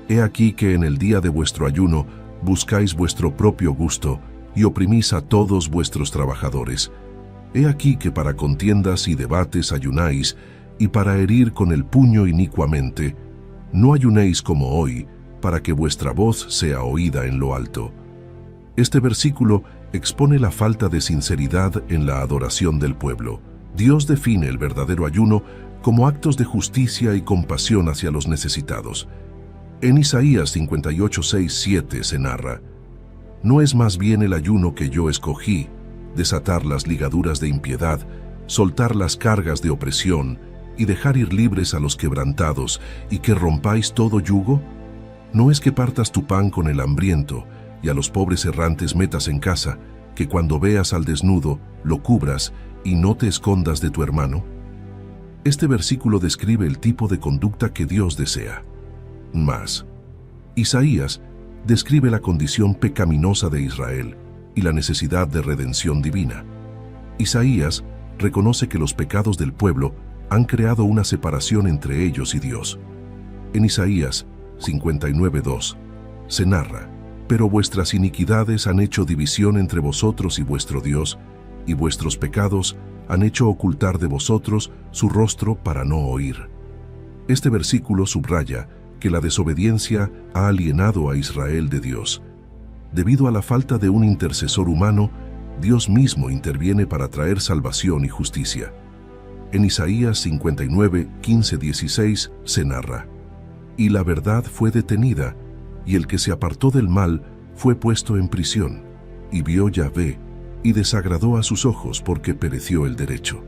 He aquí que en el día de vuestro ayuno buscáis vuestro propio gusto y oprimís a todos vuestros trabajadores. He aquí que para contiendas y debates ayunáis, y para herir con el puño inicuamente. No ayunéis como hoy, para que vuestra voz sea oída en lo alto. Este versículo expone la falta de sinceridad en la adoración del pueblo. Dios define el verdadero ayuno como actos de justicia y compasión hacia los necesitados. En Isaías 58:6-7 se narra: No es más bien el ayuno que yo escogí, desatar las ligaduras de impiedad, soltar las cargas de opresión y dejar ir libres a los quebrantados, y que rompáis todo yugo? ¿No es que partas tu pan con el hambriento y a los pobres errantes metas en casa, que cuando veas al desnudo lo cubras y no te escondas de tu hermano? Este versículo describe el tipo de conducta que Dios desea. Más, Isaías describe la condición pecaminosa de Israel y la necesidad de redención divina. Isaías reconoce que los pecados del pueblo han creado una separación entre ellos y Dios. En Isaías 59:2 se narra: Pero vuestras iniquidades han hecho división entre vosotros y vuestro Dios, y vuestros pecados han hecho ocultar de vosotros su rostro para no oír. Este versículo subraya que la desobediencia ha alienado a Israel de Dios. Debido a la falta de un intercesor humano, Dios mismo interviene para traer salvación y justicia. En Isaías 59:15-16 se narra: Y la verdad fue detenida, y el que se apartó del mal fue puesto en prisión, y vio Yahvé, y desagradó a sus ojos porque pereció el derecho.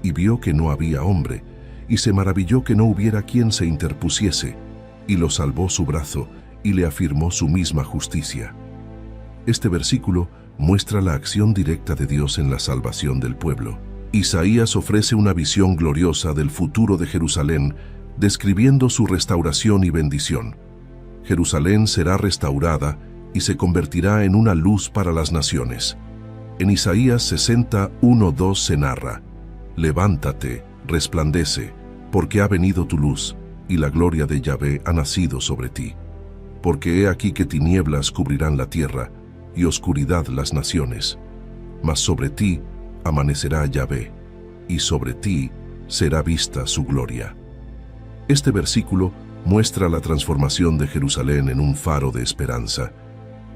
Y vio que no había hombre, y se maravilló que no hubiera quien se interpusiese, y lo salvó su brazo, y le afirmó su misma justicia. Este versículo muestra la acción directa de Dios en la salvación del pueblo. Isaías ofrece una visión gloriosa del futuro de Jerusalén, describiendo su restauración y bendición. Jerusalén será restaurada y se convertirá en una luz para las naciones. En Isaías 60:1-2 se narra: Levántate, resplandece, porque ha venido tu luz, y la gloria de Yahvé ha nacido sobre ti. Porque he aquí que tinieblas cubrirán la tierra, y oscuridad las naciones. Mas sobre ti amanecerá Yahvé, y sobre ti será vista su gloria. Este versículo muestra la transformación de Jerusalén en un faro de esperanza.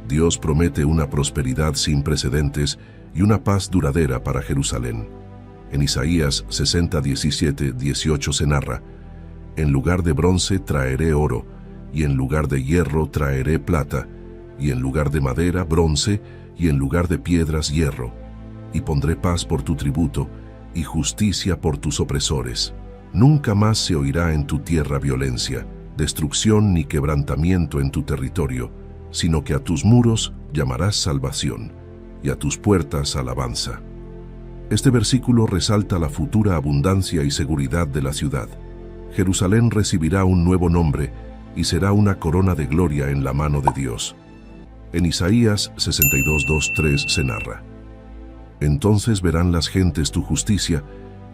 Dios promete una prosperidad sin precedentes y una paz duradera para Jerusalén. En Isaías 60:17-18 se narra: En lugar de bronce traeré oro, y en lugar de hierro traeré plata, y en lugar de madera bronce, y en lugar de piedras hierro. Y pondré paz por tu tributo, y justicia por tus opresores. Nunca más se oirá en tu tierra violencia, destrucción ni quebrantamiento en tu territorio, sino que a tus muros llamarás salvación, y a tus puertas alabanza. Este versículo resalta la futura abundancia y seguridad de la ciudad. Jerusalén recibirá un nuevo nombre y será una corona de gloria en la mano de Dios. En Isaías 62:2-3 se narra: Entonces verán las gentes tu justicia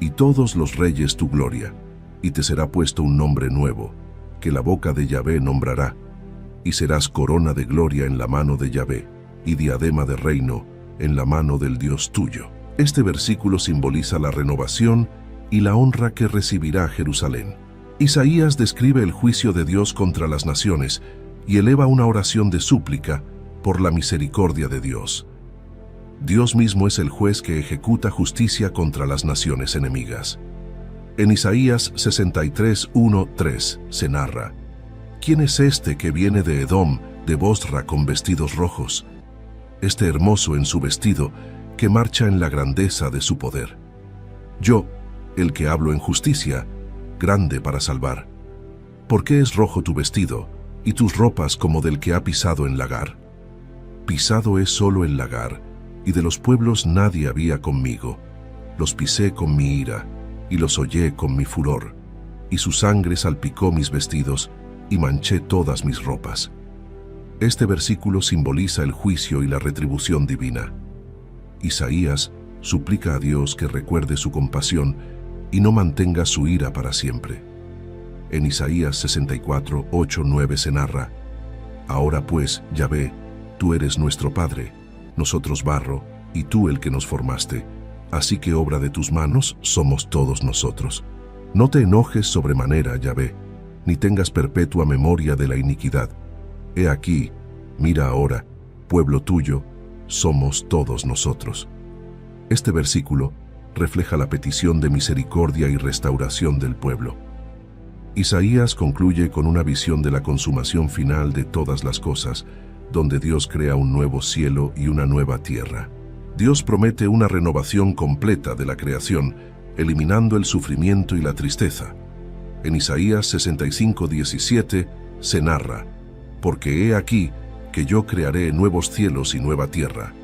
y todos los reyes tu gloria, y te será puesto un nombre nuevo, que la boca de Yahvé nombrará, y serás corona de gloria en la mano de Yahvé, y diadema de reino en la mano del Dios tuyo. Este versículo simboliza la renovación y la honra que recibirá Jerusalén. Isaías describe el juicio de Dios contra las naciones y eleva una oración de súplica por la misericordia de Dios. Dios mismo es el juez que ejecuta justicia contra las naciones enemigas. En Isaías 63:1-3 se narra: ¿Quién es este que viene de Edom, de Bosra, con vestidos rojos? Este hermoso en su vestido, que marcha en la grandeza de su poder. Yo, el que hablo en justicia, grande para salvar. ¿Por qué es rojo tu vestido, y tus ropas como del que ha pisado en lagar? Pisado es solo el lagar, y de los pueblos nadie había conmigo. Los pisé con mi ira, y los hollé con mi furor, y su sangre salpicó mis vestidos, y manché todas mis ropas. Este versículo simboliza el juicio y la retribución divina. Isaías suplica a Dios que recuerde su compasión y no mantenga su ira para siempre. En Isaías 64:8-9 se narra: Ahora pues, Yahvé, tú eres nuestro Padre, nosotros barro, y tú el que nos formaste, así que obra de tus manos somos todos nosotros. No te enojes sobremanera, Yahvé, ni tengas perpetua memoria de la iniquidad. He aquí, mira ahora, pueblo tuyo, somos todos nosotros. Este versículo refleja la petición de misericordia y restauración del pueblo. Isaías concluye con una visión de la consumación final de todas las cosas, donde Dios crea un nuevo cielo y una nueva tierra. Dios promete una renovación completa de la creación, eliminando el sufrimiento y la tristeza. En Isaías 65:17 se narra: Porque he aquí que yo crearé nuevos cielos y nueva tierra,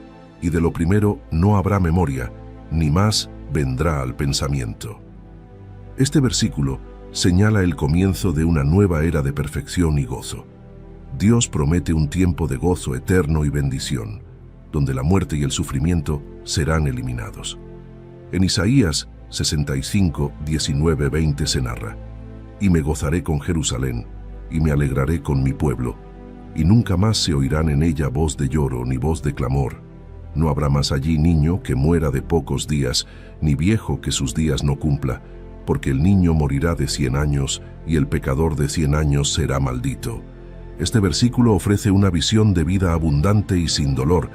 y de lo primero no habrá memoria, ni más vendrá al pensamiento. Este versículo señala el comienzo de una nueva era de perfección y gozo. Dios promete un tiempo de gozo eterno y bendición, donde la muerte y el sufrimiento serán eliminados. En Isaías 65:19-20 se narra: Y me gozaré con Jerusalén, y me alegraré con mi pueblo, y nunca más se oirán en ella voz de lloro ni voz de clamor. No habrá más allí niño que muera de pocos días, ni viejo que sus días no cumpla, porque el niño morirá de 100 años, y el pecador de 100 años será maldito. Este versículo ofrece una visión de vida abundante y sin dolor.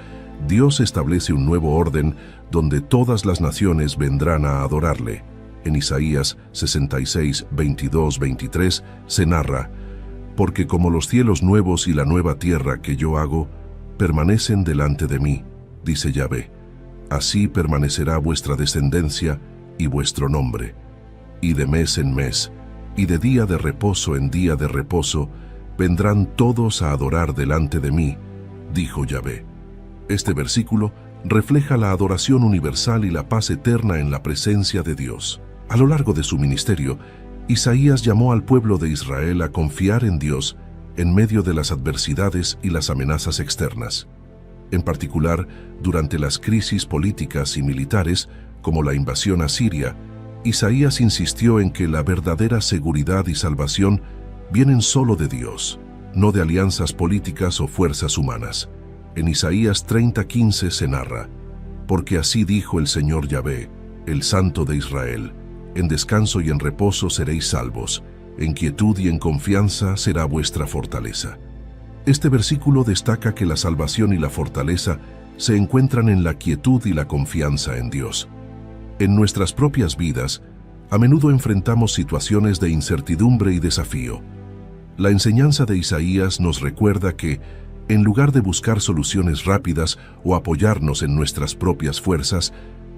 Dios establece un nuevo orden donde todas las naciones vendrán a adorarle. En Isaías 66:22-23 se narra: Porque como los cielos nuevos y la nueva tierra que yo hago, permanecen delante de mí, dice Yahvé, así permanecerá vuestra descendencia y vuestro nombre. Y de mes en mes, y de día de reposo en día de reposo, vendrán todos a adorar delante de mí, dijo Yahvé. Este versículo refleja la adoración universal y la paz eterna en la presencia de Dios. A lo largo de su ministerio, Isaías llamó al pueblo de Israel a confiar en Dios en medio de las adversidades y las amenazas externas. En particular, durante las crisis políticas y militares, como la invasión a Siria, Isaías insistió en que la verdadera seguridad y salvación vienen solo de Dios, no de alianzas políticas o fuerzas humanas. En Isaías 30:15 se narra: Porque así dijo el Señor Yahvé, el Santo de Israel: En descanso y en reposo seréis salvos, en quietud y en confianza será vuestra fortaleza. Este versículo destaca que la salvación y la fortaleza se encuentran en la quietud y la confianza en Dios. En nuestras propias vidas, a menudo enfrentamos situaciones de incertidumbre y desafío. La enseñanza de Isaías nos recuerda que, en lugar de buscar soluciones rápidas o apoyarnos en nuestras propias fuerzas,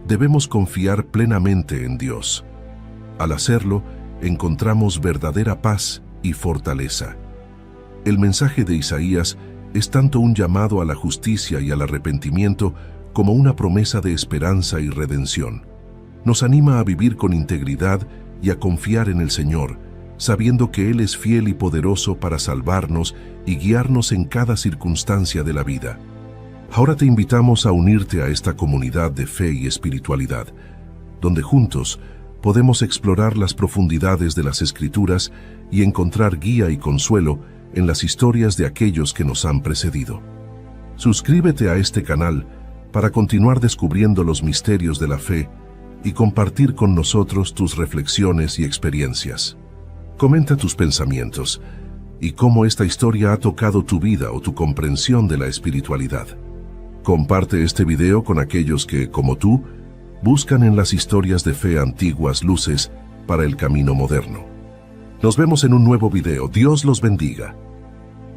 debemos confiar plenamente en Dios. Al hacerlo, encontramos verdadera paz y fortaleza. El mensaje de Isaías es tanto un llamado a la justicia y al arrepentimiento como una promesa de esperanza y redención. Nos anima a vivir con integridad y a confiar en el Señor, sabiendo que Él es fiel y poderoso para salvarnos y guiarnos en cada circunstancia de la vida. Ahora te invitamos a unirte a esta comunidad de fe y espiritualidad, donde juntos podemos explorar las profundidades de las Escrituras y encontrar guía y consuelo en las historias de aquellos que nos han precedido. Suscríbete a este canal para continuar descubriendo los misterios de la fe y compartir con nosotros tus reflexiones y experiencias. Comenta tus pensamientos y cómo esta historia ha tocado tu vida o tu comprensión de la espiritualidad. Comparte este video con aquellos que, como tú, buscan en las historias de fe antiguas luces para el camino moderno. Nos vemos en un nuevo video. Dios los bendiga.